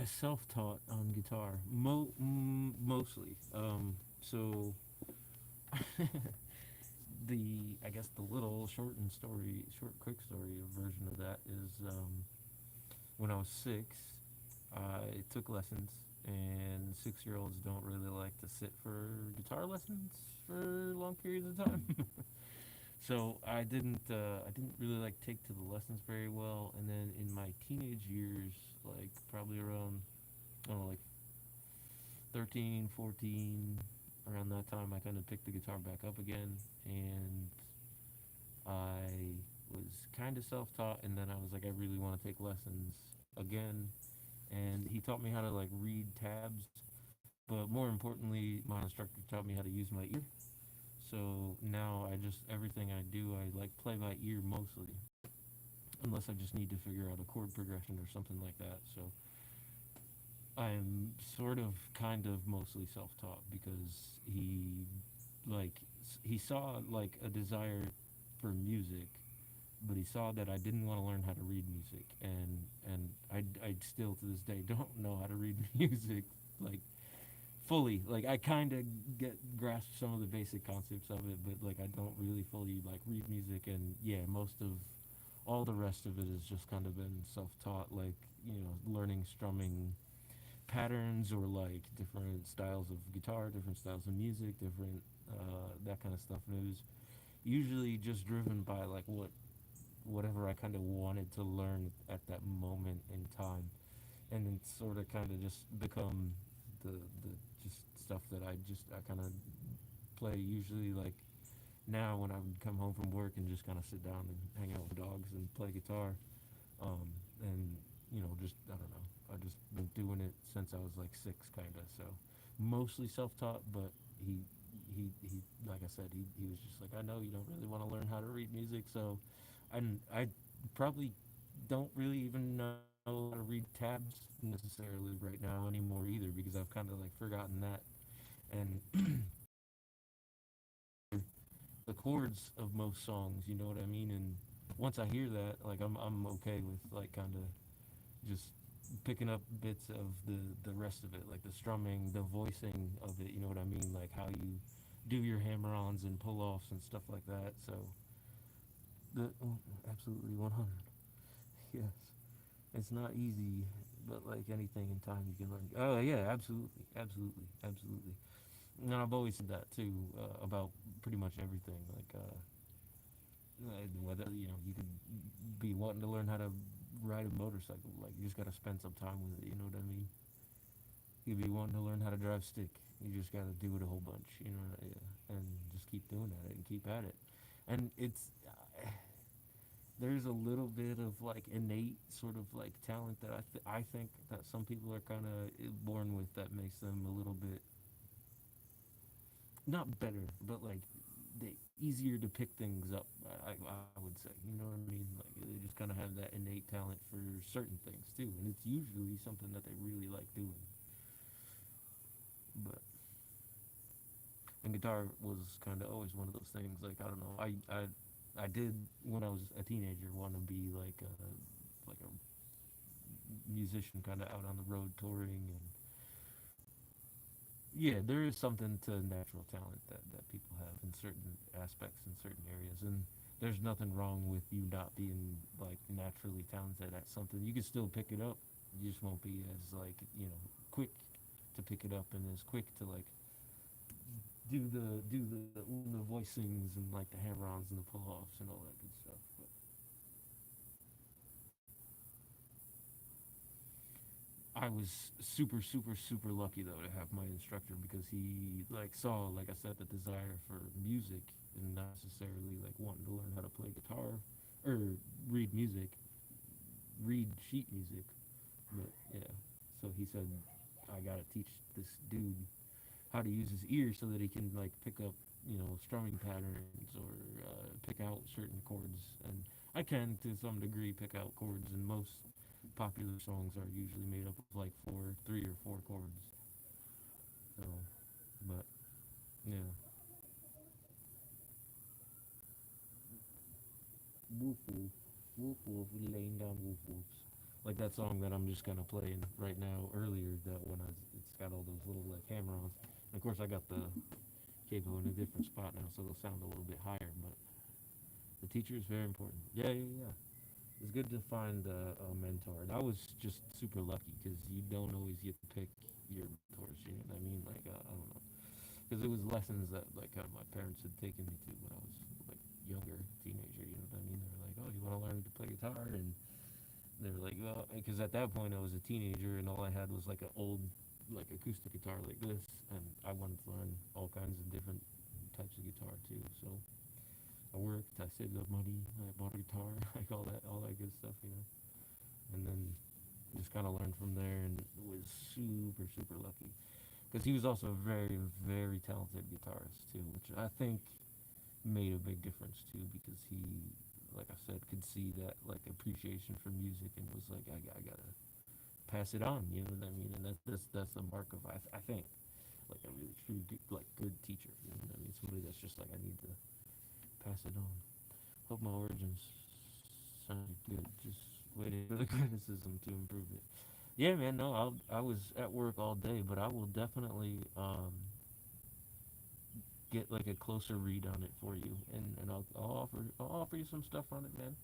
self-taught on guitar, mostly. So the I guess the little short quick story version of that is when I was 6, I took lessons, and 6-year-olds don't really like to sit for guitar lessons for long periods of time. So I didn't really like take to the lessons very well, and then in my teenage years, like probably around I don't know, like 13, 14, around that time, I kind of picked the guitar back up again, and I was kind of self-taught, and then I was like, I really want to take lessons again, and he taught me how to like read tabs, but more importantly, my instructor taught me how to use my ear. So now I just everything I do, I like play by ear mostly, unless I just need to figure out a chord progression or something like that. So I'm sort of kind of mostly self-taught because like he saw like a desire for music, but he saw that I didn't want to learn how to read music, and I still to this day don't know how to read music like fully. Like I kind of get grasp some of the basic concepts of it, but like I don't really fully like read music. And yeah, most of all the rest of it has just kind of been self-taught, like learning strumming patterns or like different styles of guitar, different styles of music, different that kind of stuff. And it was usually just driven by like whatever I kind of wanted to learn at that moment in time, and then sort of kind of just become the just stuff that I kind of play usually like now when I would come home from work and just kind of sit down and hang out with dogs and play guitar, and just I don't know, I just been doing it since I was like 6 kind of. So mostly self-taught, but he like I said, he was just like, I know you don't really want to learn how to read music, so I probably don't really even know how to read tabs necessarily right now anymore either, because I've kind of like forgotten that. And the chords of most songs, you know what I mean? And once I hear that, like I'm okay with like kind of just picking up bits of the rest of it, like the strumming, the voicing of it, you know what I mean? Like how you do your hammer-ons and pull-offs and stuff like that. So absolutely 100. Yes. It's not easy, but like anything in time you can learn. Oh yeah, absolutely, absolutely, absolutely. And I've always said that too about pretty much everything. Like whether you could be wanting to learn how to ride a motorcycle, like you just gotta spend some time with it. You know what I mean? You could be wanting to learn how to drive stick. You just gotta do it a whole bunch. You know, yeah, and just keep doing it and keep at it. And it's there's a little bit of like innate sort of like talent that I think that some people are kind of born with, that makes them a little bit not better, but like they easier to pick things up. I would say, you know what I mean? Like they just kind of have that innate talent for certain things too, and it's usually something that they really like doing. But and guitar was kind of always one of those things. Like I don't know, I did when I was a teenager want to be like a musician, kind of out on the road touring. And yeah, there is something to natural talent that people have in certain aspects in certain areas, and there's nothing wrong with you not being like naturally talented at something. You can still pick it up. You just won't be as like quick to pick it up, and as quick to like do the voicings and like the hammer-ons and the pull-offs and all that good stuff. But I was super, super, super lucky though to have my instructor, because he like saw, like I said, the desire for music and not necessarily like wanting to learn how to play guitar or read music, read sheet music. But yeah, so he said I gotta teach this dude how to use his ear so that he can like pick up strumming patterns or pick out certain chords. And I can to some degree pick out chords, and most popular songs are usually made up of like 3 or 4 chords. So, but yeah, woof woof, woof woof, laying down woof woofs. Like that song that I'm just kind of playing right now earlier, that one has, it's got all those little like hammer-ons. And of course, I got the cable in a different spot now, so they'll sound a little bit higher. But the teacher is very important. Yeah, yeah, yeah. It's good to find a mentor. And I was just super lucky because you don't always get to pick your mentors. You know what I mean? Like I don't know, because it was lessons that like my parents had taken me to when I was like younger, teenager. You know what I mean? They were like, "Oh, you want to learn to play guitar?" And they were like, "Well," because at that point I was a teenager and all I had was like an old like acoustic guitar like this, and I wanted to learn all kinds of different types of guitar too. So I worked, I saved up money, I bought a guitar, like all that good stuff, you know. And then just kind of learned from there, and was super super lucky because he was also a very very talented guitarist too, which I think made a big difference too because he, like I said, could see that like appreciation for music and was like, I gotta pass it on, you know what I mean? And that's the mark of I think like a really true like good teacher, you know what I mean? Somebody that's just like I need to pass it on. Hope my origins sounded good. Just waiting for the criticism to improve it. Yeah, man. No, I was at work all day, but I will definitely get like a closer read on it for you, and I'll offer you some stuff on it, man.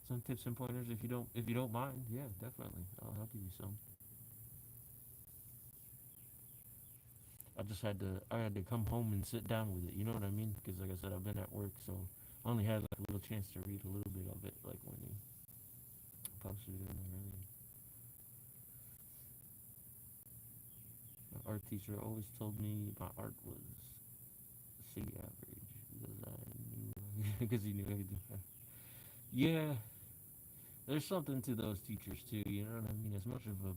Some tips and pointers if you don't mind. Yeah, definitely. I'll give you some. I had to come home and sit down with it. You know what I mean? Because like I said, I've been at work, so I only had like a little chance to read a little bit of it, like when he posted it in there earlier. My art teacher always told me my art was C average because I knew because he knew I could do that. Yeah, there's something to those teachers too. You know what I mean? As much of a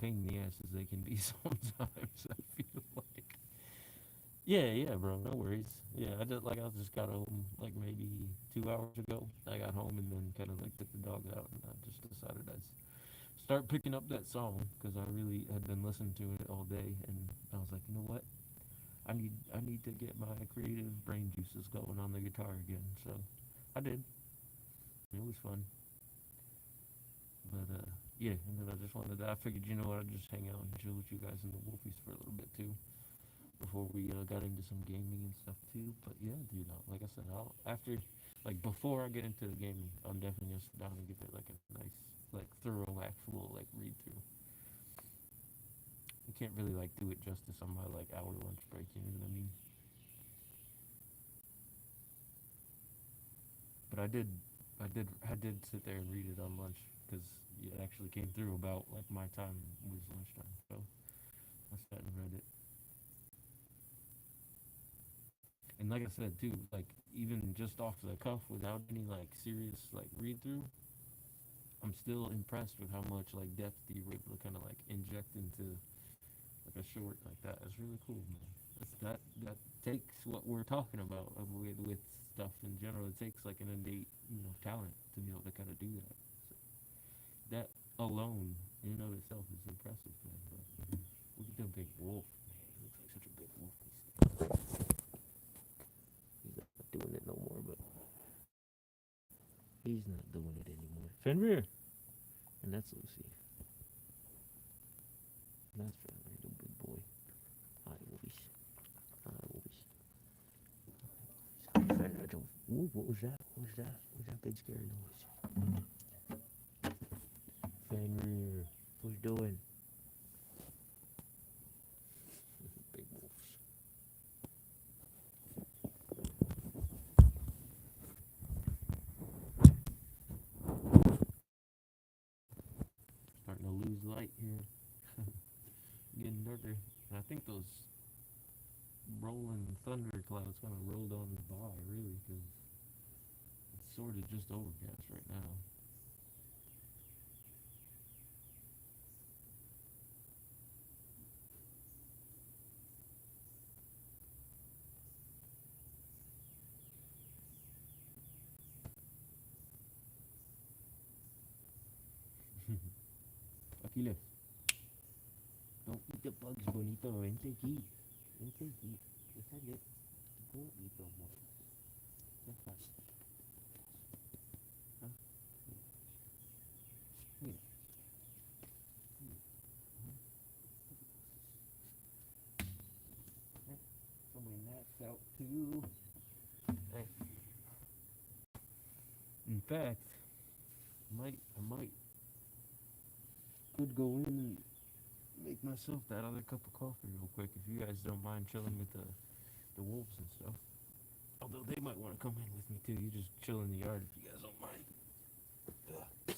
pain in the ass as they can be sometimes, I feel like. Yeah, yeah, bro. No worries. Yeah, I just got home like maybe 2 hours ago. I got home and then kind of like took the dog out, and I just decided I'd start picking up that song because I really had been listening to it all day, and I was like, you know what? I need to get my creative brain juices going on the guitar again. So I did. It was fun, but yeah. And then I just wanted to. I figured, you know what? I'd just hang out and chill with you guys in the Wolfies for a little bit too before we got into some gaming and stuff too. But yeah, dude, like I said, I'll after like before I get into the gaming, I'm definitely gonna sit down and give it like a nice, like thorough, actual like read through. You can't really like do it justice on my like hour lunch break. You know what I mean? But I did sit there and read it on lunch because it actually came through about like my time was lunchtime. So I sat and read it. And like I said too, like even just off the cuff without any like serious like read through, I'm still impressed with how much like depth you were able to kind of like inject into like a short like that. It's really cool, man. That takes what we're talking about with stuff in general. It takes like an innate talent to be able to kind of do that. So that alone in and of itself is impressive, man. But look at the big wolf, man. He looks like such a big wolf. He's not doing it no more, but he's not doing it anymore. Fenrir, and that's Lucy. That's Fenrir, the big boy. Hi, wolfies. Hi, wolfies. Fenrir, don't. Ooh, what was that? What was that? What was that big scary noise? Fenrir, what's doing? Big wolves. Starting to lose light here. Getting darker. And I think those rolling thunder clouds kind of rolled on by, really, because it's sort of just overcast right now. Aquiles, don't eat the bugs, bonito. Vente aquí. Vente aquí. Déjale. Bonito, amor. Ya está. Ah, mira. back, I might could go in and make myself that other cup of coffee real quick if you guys don't mind chilling with the wolves and stuff. Although they might want to come in with me too. You just chill in the yard if you guys don't mind. Ugh.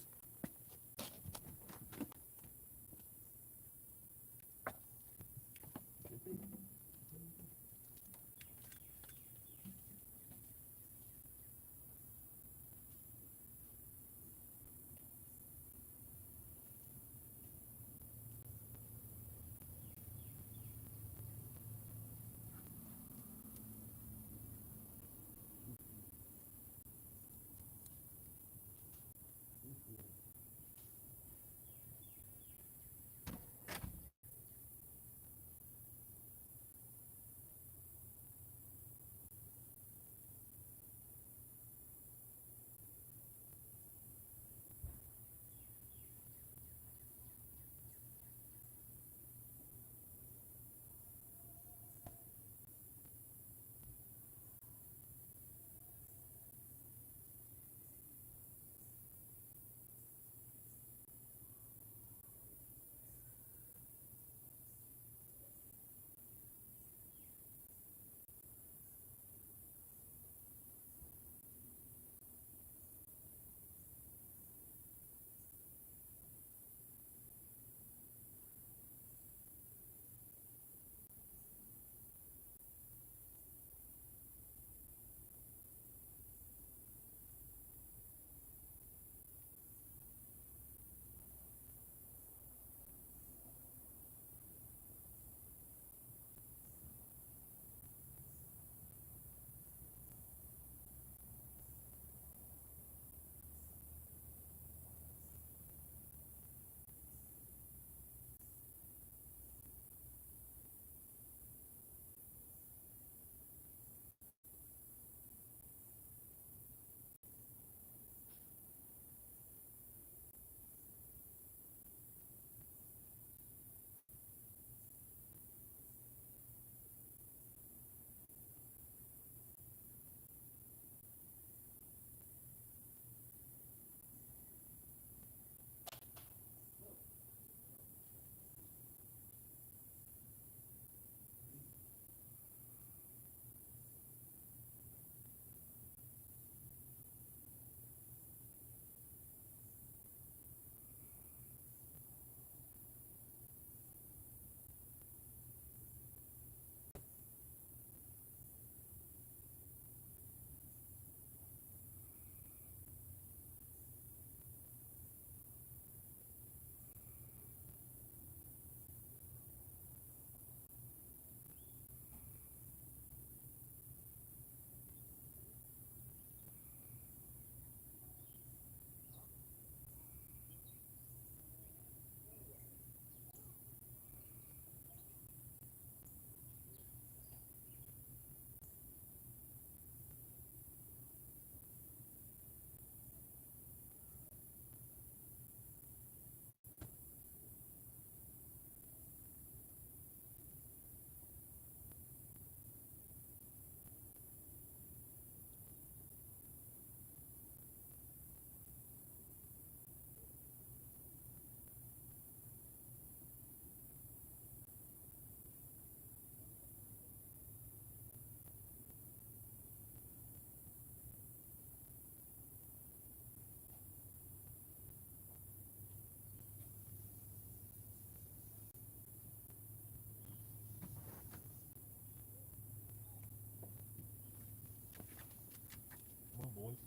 Come on, boys.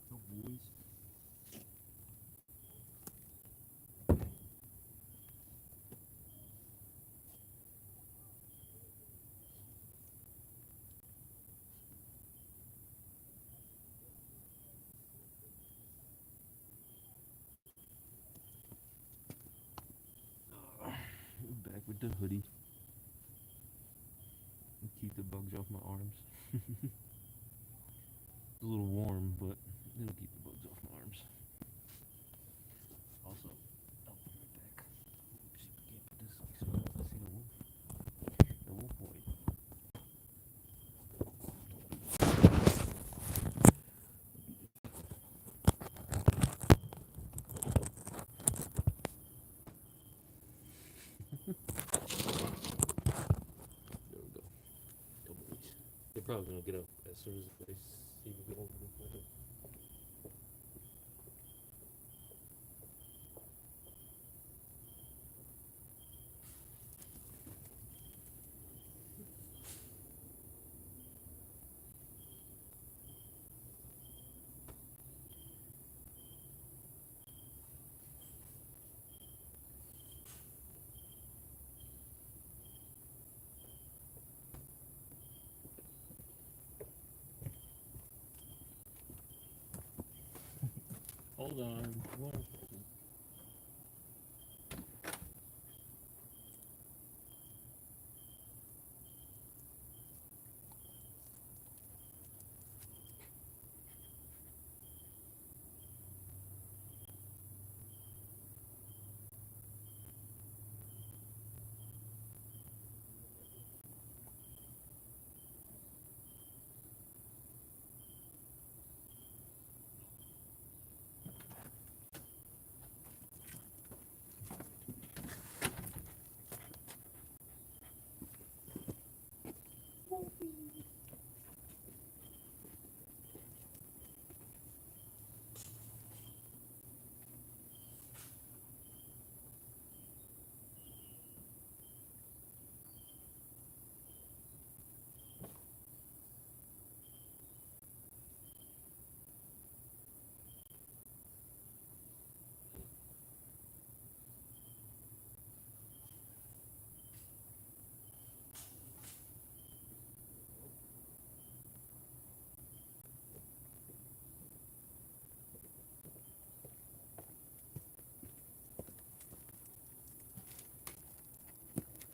Go, boys. Back with the hoodie. Keep the bugs off my arms. It's a little warm, but it'll keep the bugs off my arms. Also, oh, right back. Oops, can't put this like so. I see the wolf. The wolf boy. They're probably gonna get up as soon as they see me go over there. Hold on. One.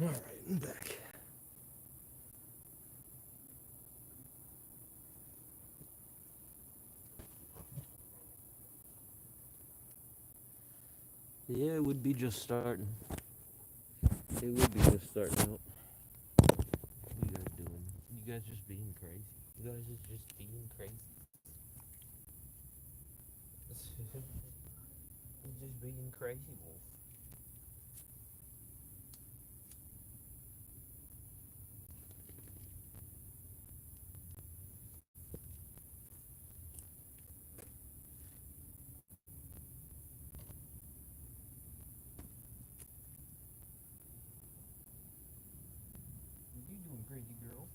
All right, I'm back. Yeah, it would be just starting. It would be just starting out. What you guys doing? You guys just being crazy. You guys is just being crazy. You're just being crazy, Wolf. You doing crazy, girl?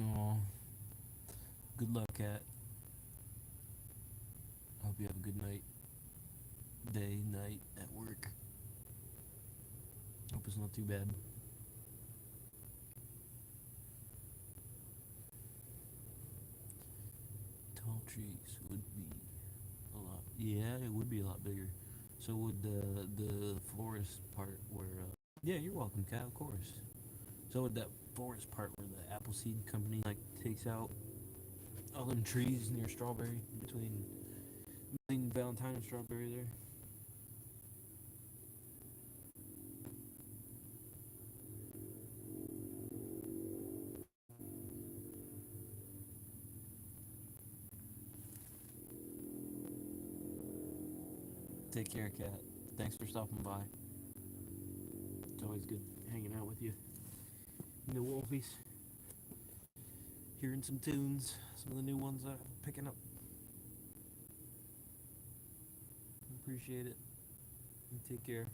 Oh, good luck, cat. Hope you have a good night. Day, night, at work. Hope it's not too bad. Tall trees would be a lot. Yeah, it would be a lot bigger. So would the forest part where? Yeah, you're welcome, cat. Of course. So would that forest part where the Appleseed Company like takes out all them trees near Strawberry between Valentine and Strawberry there? Take care, cat. Thanks for stopping by. It's always good hanging out with you. You know, Wolfies. Hearing some tunes, some of the new ones I'm picking up. Appreciate it. You take care.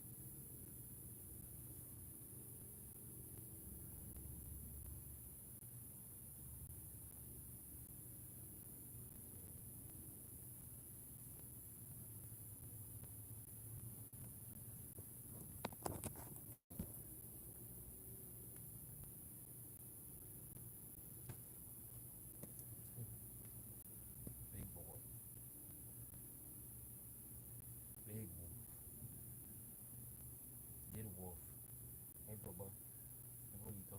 boy. Bonito.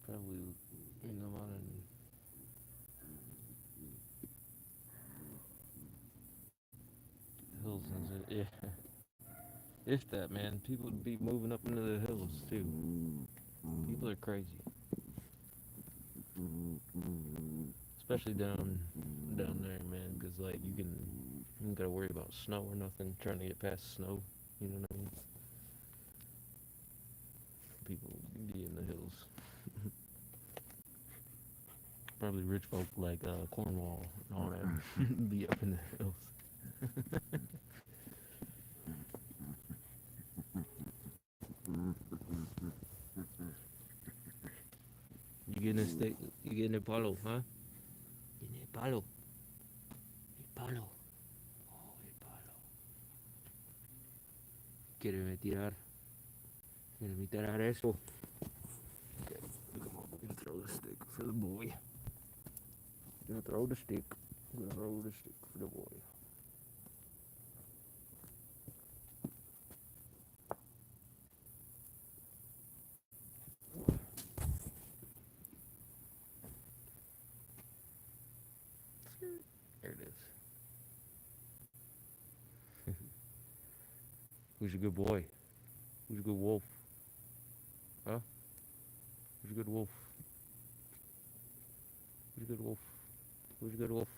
Probably, out in hills and shit. Yeah. If that, man, people would be moving up into the hills too. People are crazy, especially down there, man. Cause like you don't gotta worry about snow or nothing. Trying to get past snow, you know what I mean? People be in the hills. Probably rich folk like Cornwall and all that be up in the hills. You getting a steak? You getting a palo, huh? Getting a palo. A palo. Oh, a palo. Quiere tirar. Quiere me tirar eso. Okay, come on, we can throw the stick for the boy. Gonna throw the stick. Gonna throw the stick for the boy. There it is. Who's a good boy? Who's a good wolf? Huh? Who's a good wolf? Who's a good wolf? Who's a good wolf?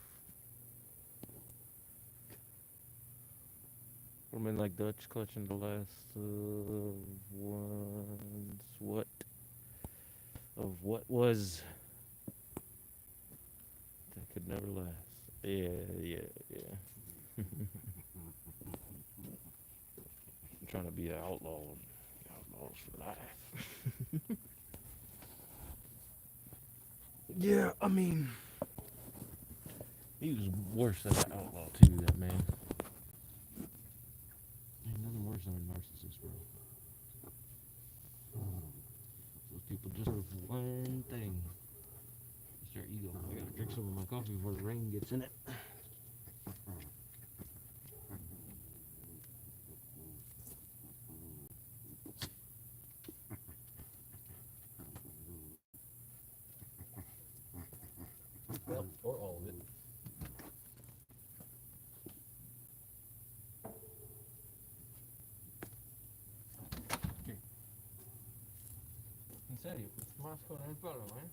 Women like Dutch clutching the last ones. What? Of what was that could never last. Yeah. I'm trying to be an outlaw. Outlaws for life. Yeah, I mean, he was worse than an outlaw too. That man. Ain't nothing worse than a narcissist, bro. Those people just serve one thing. It's their ego. I gotta drink some of my coffee before the rain gets in it. Well, or all of it. Here. En serio, más con el palo, eh?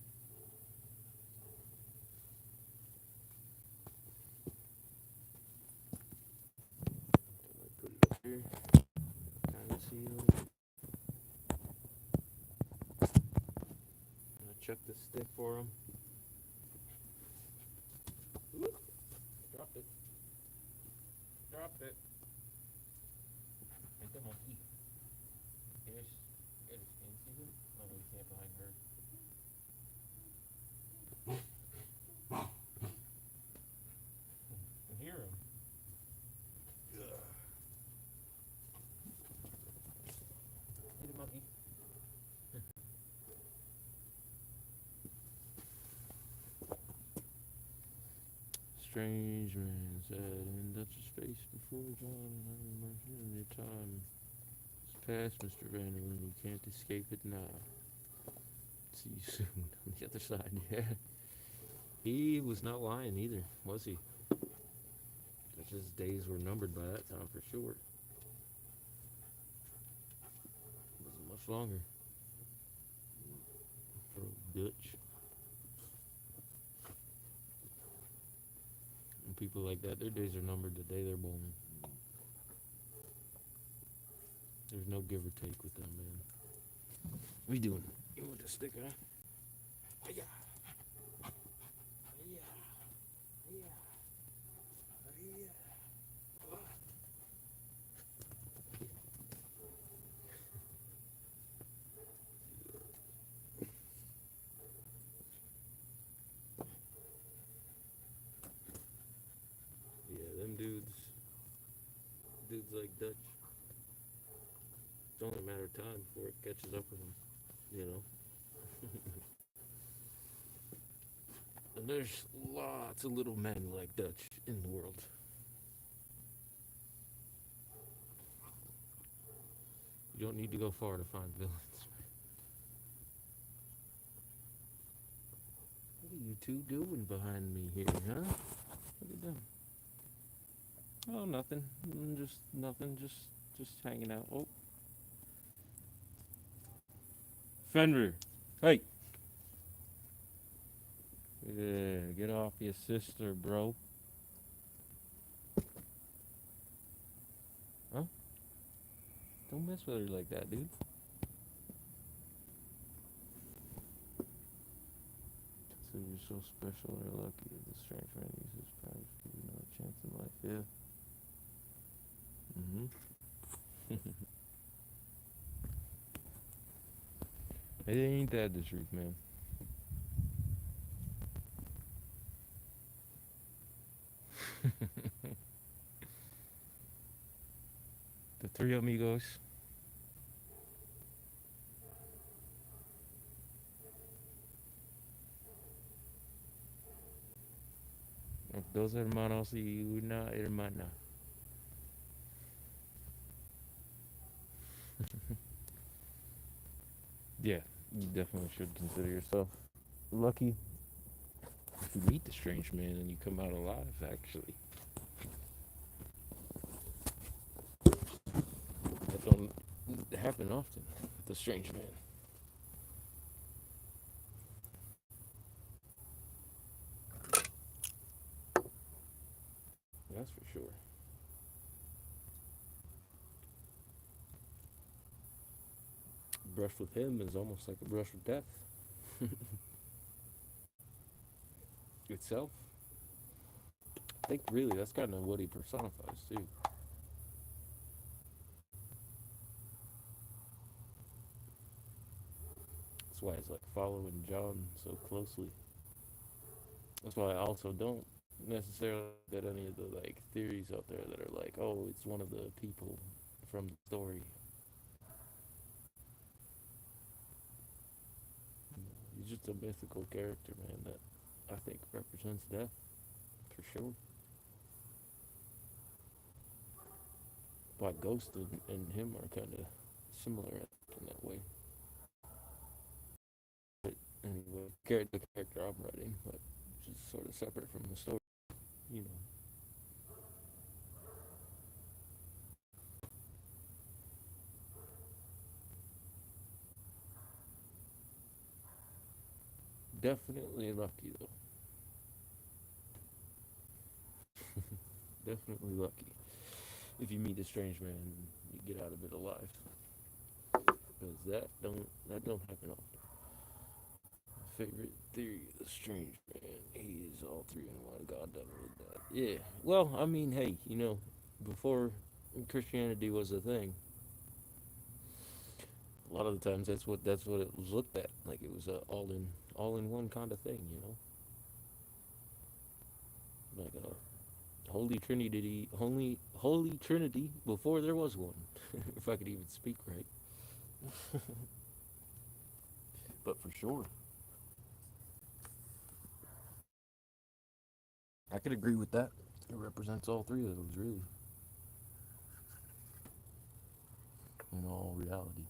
Put it up here. Kind of seal it. Gonna chuck the stick for him. Ooh, dropped it. Dropped it. Ain't the monkey. Ish. Can you see him? Oh, no, you can't behind her. You can hear him. Get it, monkey. Strange man said in Dutch's face before John and I remember your time is past, Mr. Vanderlyn. You can't escape it now. See you soon on the other side. Yeah. He was not lying either, was he? His days were numbered by that time for sure. It wasn't much longer. For old Dutch. And people like that, their days are numbered the day they're born. There's no give or take with them, man. What you doing? You want the sticker, huh? Yeah. Yeah. Yeah. Yeah, them dudes like Dutch. It's only a matter of time before it catches up with them, you know? And there's lots of little men like Dutch in the world. You don't need to go far to find villains. What are you two doing behind me here, huh? Look at them. Oh, nothing. Just nothing. Just hanging out. Oh, Fenrir. Hey. Yeah, get off your sister, bro. Huh? Don't mess with her like that, dude. So you're so special or lucky that the strange man uses pride to give you another chance in life. Yeah. It ain't that the truth, man. The three amigos. Dos hermanos y una hermana. Yeah, you definitely should consider yourself lucky if you meet the strange man and you come out alive, actually. That don't happen often, the strange man. That's for sure. Brush with him is almost like a brush with death itself. I think really that's kind of what he personifies too. That's why it's like following John so closely. That's why I also don't necessarily get any of the like theories out there that are like, oh, it's one of the people from the story. He's just a mythical character, man, that I think represents death for sure. Why Ghost and him are kind of similar in that way. But anyway, the character I'm writing, but just sort of separate from the story, you know. Definitely lucky though. Definitely lucky. If you meet a strange man, you get out of it alive. Because that don't happen often. My favorite theory of the strange man. He is all three in one. God done with that. Yeah. Well, I mean, hey, before Christianity was a thing, a lot of the times that's what it was looked at. Like it was a all in one kind of thing, like a holy trinity before there was one. If I could even speak right. But for sure, I could agree with that. It represents all three of those, really, in all reality.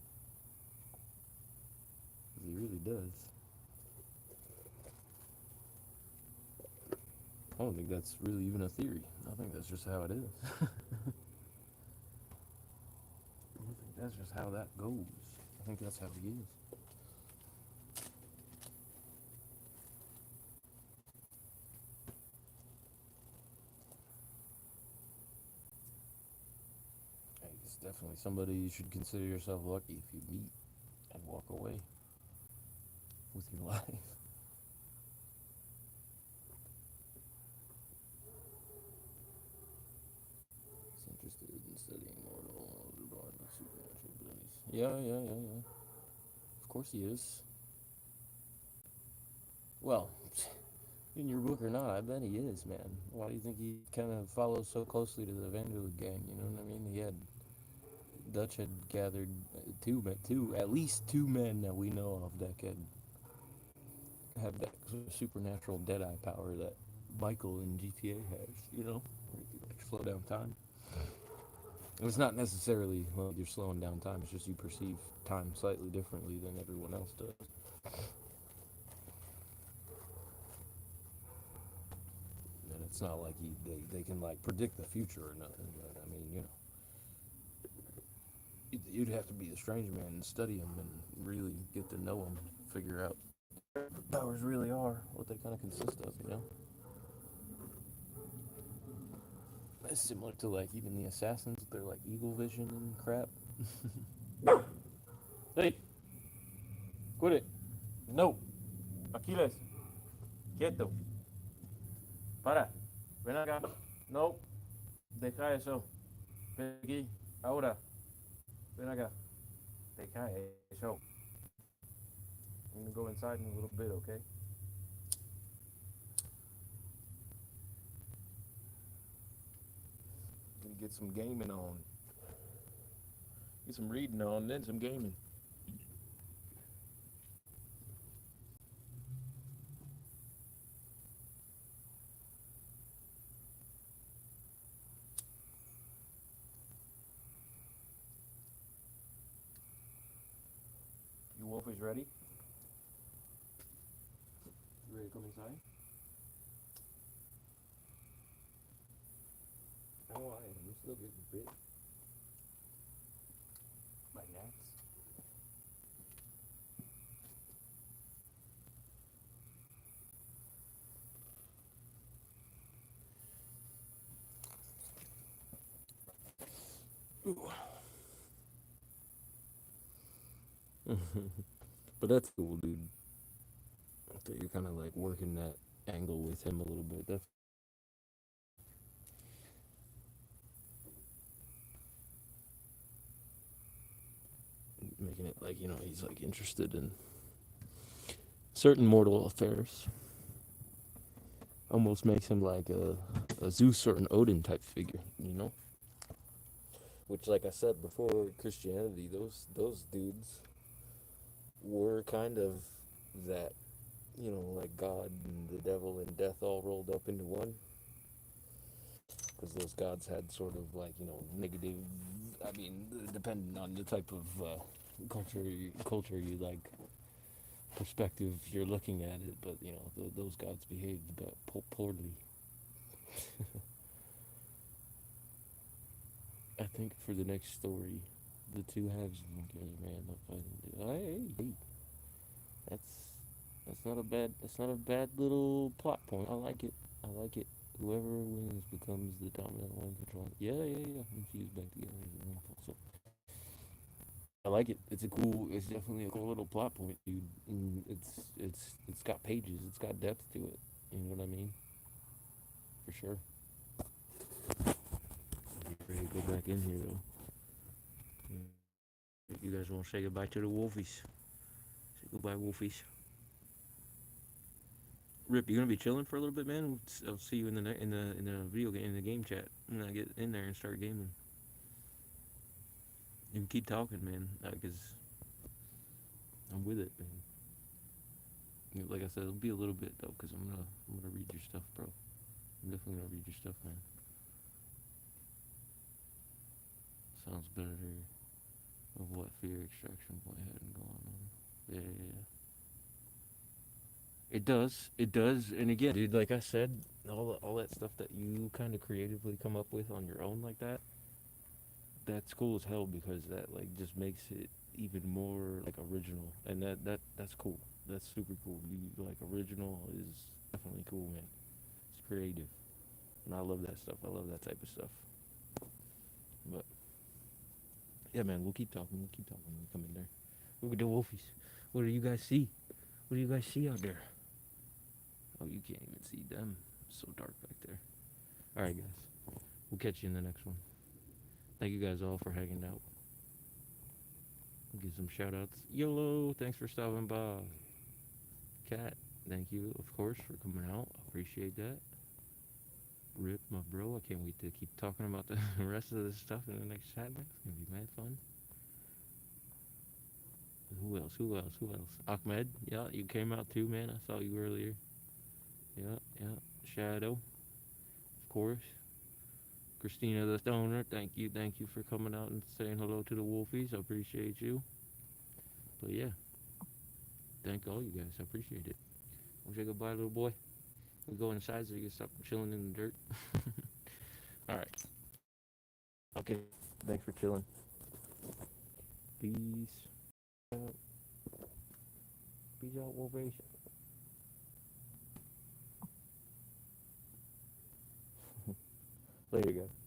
'Cause he really does. I don't think that's really even a theory. I think that's just how it is. I think that's just how that goes. I think that's how he is. definitely somebody you should consider yourself lucky if you meet and walk away with your life. He's interested in studying mortal and supernatural abilities. Yeah. Of course he is. Well, in your book or not, I bet he is, man. Why do you think he kind of follows so closely to the Vanderloo gang? You know what I mean? Dutch had gathered at least two men that we know of that could have that sort of supernatural deadeye power that Michael in GTA has. You know, where you could like slow down time. It's not necessarily like you're slowing down time. It's just you perceive time slightly differently than everyone else does. And it's not like they can like predict the future or nothing. But I mean, you know, you'd have to be a strange man and study them and really get to know them, figure out what powers really are, what they kind of consist of. You know, it's similar to like even the assassins. They're like eagle vision and crap. Hey, quit it! No, Aquiles, quieto, para, ven acá. No, deja eso. Ven aquí, ahora, ven acá. Deja eso. I'm gonna go inside in a little bit, okay? Gonna get some gaming on. Get some reading on, then some gaming. You wolfies ready? You ready to come inside? Oh, I am. I'm still getting bit by gnats. But that's cool, dude. That you're kind of like working that angle with him a little bit. That's making it like, you know, he's like interested in certain mortal affairs. Almost makes him like a Zeus or an Odin type figure, you know? Which, like I said before, Christianity, those dudes were kind of that, you know, like God and the devil and death all rolled up into one. Because those gods had sort of like, you know, negative. I mean, depending on the type of culture you like, perspective you're looking at it, but you know, those gods behaved poorly. I think for the next story, the two halves of each other, man, they'll fighting. Hey, that's that's not a bad little plot point. I like it. I like it. Whoever wins becomes the dominant one controlling. Yeah. And fuse back together as a wonderful. So I like it. It's definitely a cool little plot point, dude. And it's got pages. It's got depth to it. You know what I mean? For sure. Get ready to go back in here though. You guys want to say goodbye to the wolfies? Say goodbye, wolfies. Rip, you gonna be chilling for a little bit, man? I'll see you in the video game in the game chat when I get in there and start gaming. You can keep talking, man, because I'm with it, man. Like I said, it'll be a little bit though, because I'm gonna read your stuff, bro. I'm definitely gonna read your stuff, man. Sounds better of what fear extraction point had going on. Yeah. It does, and again, dude, like I said, all that stuff that you kind of creatively come up with on your own like that, that's cool as hell because that like just makes it even more like original, and that's cool. That's super cool. You like original is definitely cool, man. It's creative, and I love that stuff. I love that type of stuff. But Yeah, man, we'll keep talking. We'll keep talking when we come in there. Look at the wolfies. What do you guys see? What do you guys see out there? Oh, you can't even see them. It's so dark back there. All right, guys. We'll catch you in the next one. Thank you guys all for hanging out. We'll give some shout outs. YOLO, thanks for stopping by. Cat, thank you, of course, for coming out. Appreciate that. Rip, my bro. I can't wait to keep talking about the rest of this stuff in the next chat. It's gonna be mad fun. Who else? Who else? Who else? Ahmed, yeah, you came out too, man. I saw you earlier. Yeah, yeah. Shadow, of course. Christina the Stoner, thank you for coming out and saying hello to the Wolfies. I appreciate you. But yeah, thank all you guys. I appreciate it. Want to say goodbye, little boy? We go inside so you can stop chilling in the dirt. All right. Okay. Thanks for chilling. Peace out. Peace out, Wolfies. Later, guys.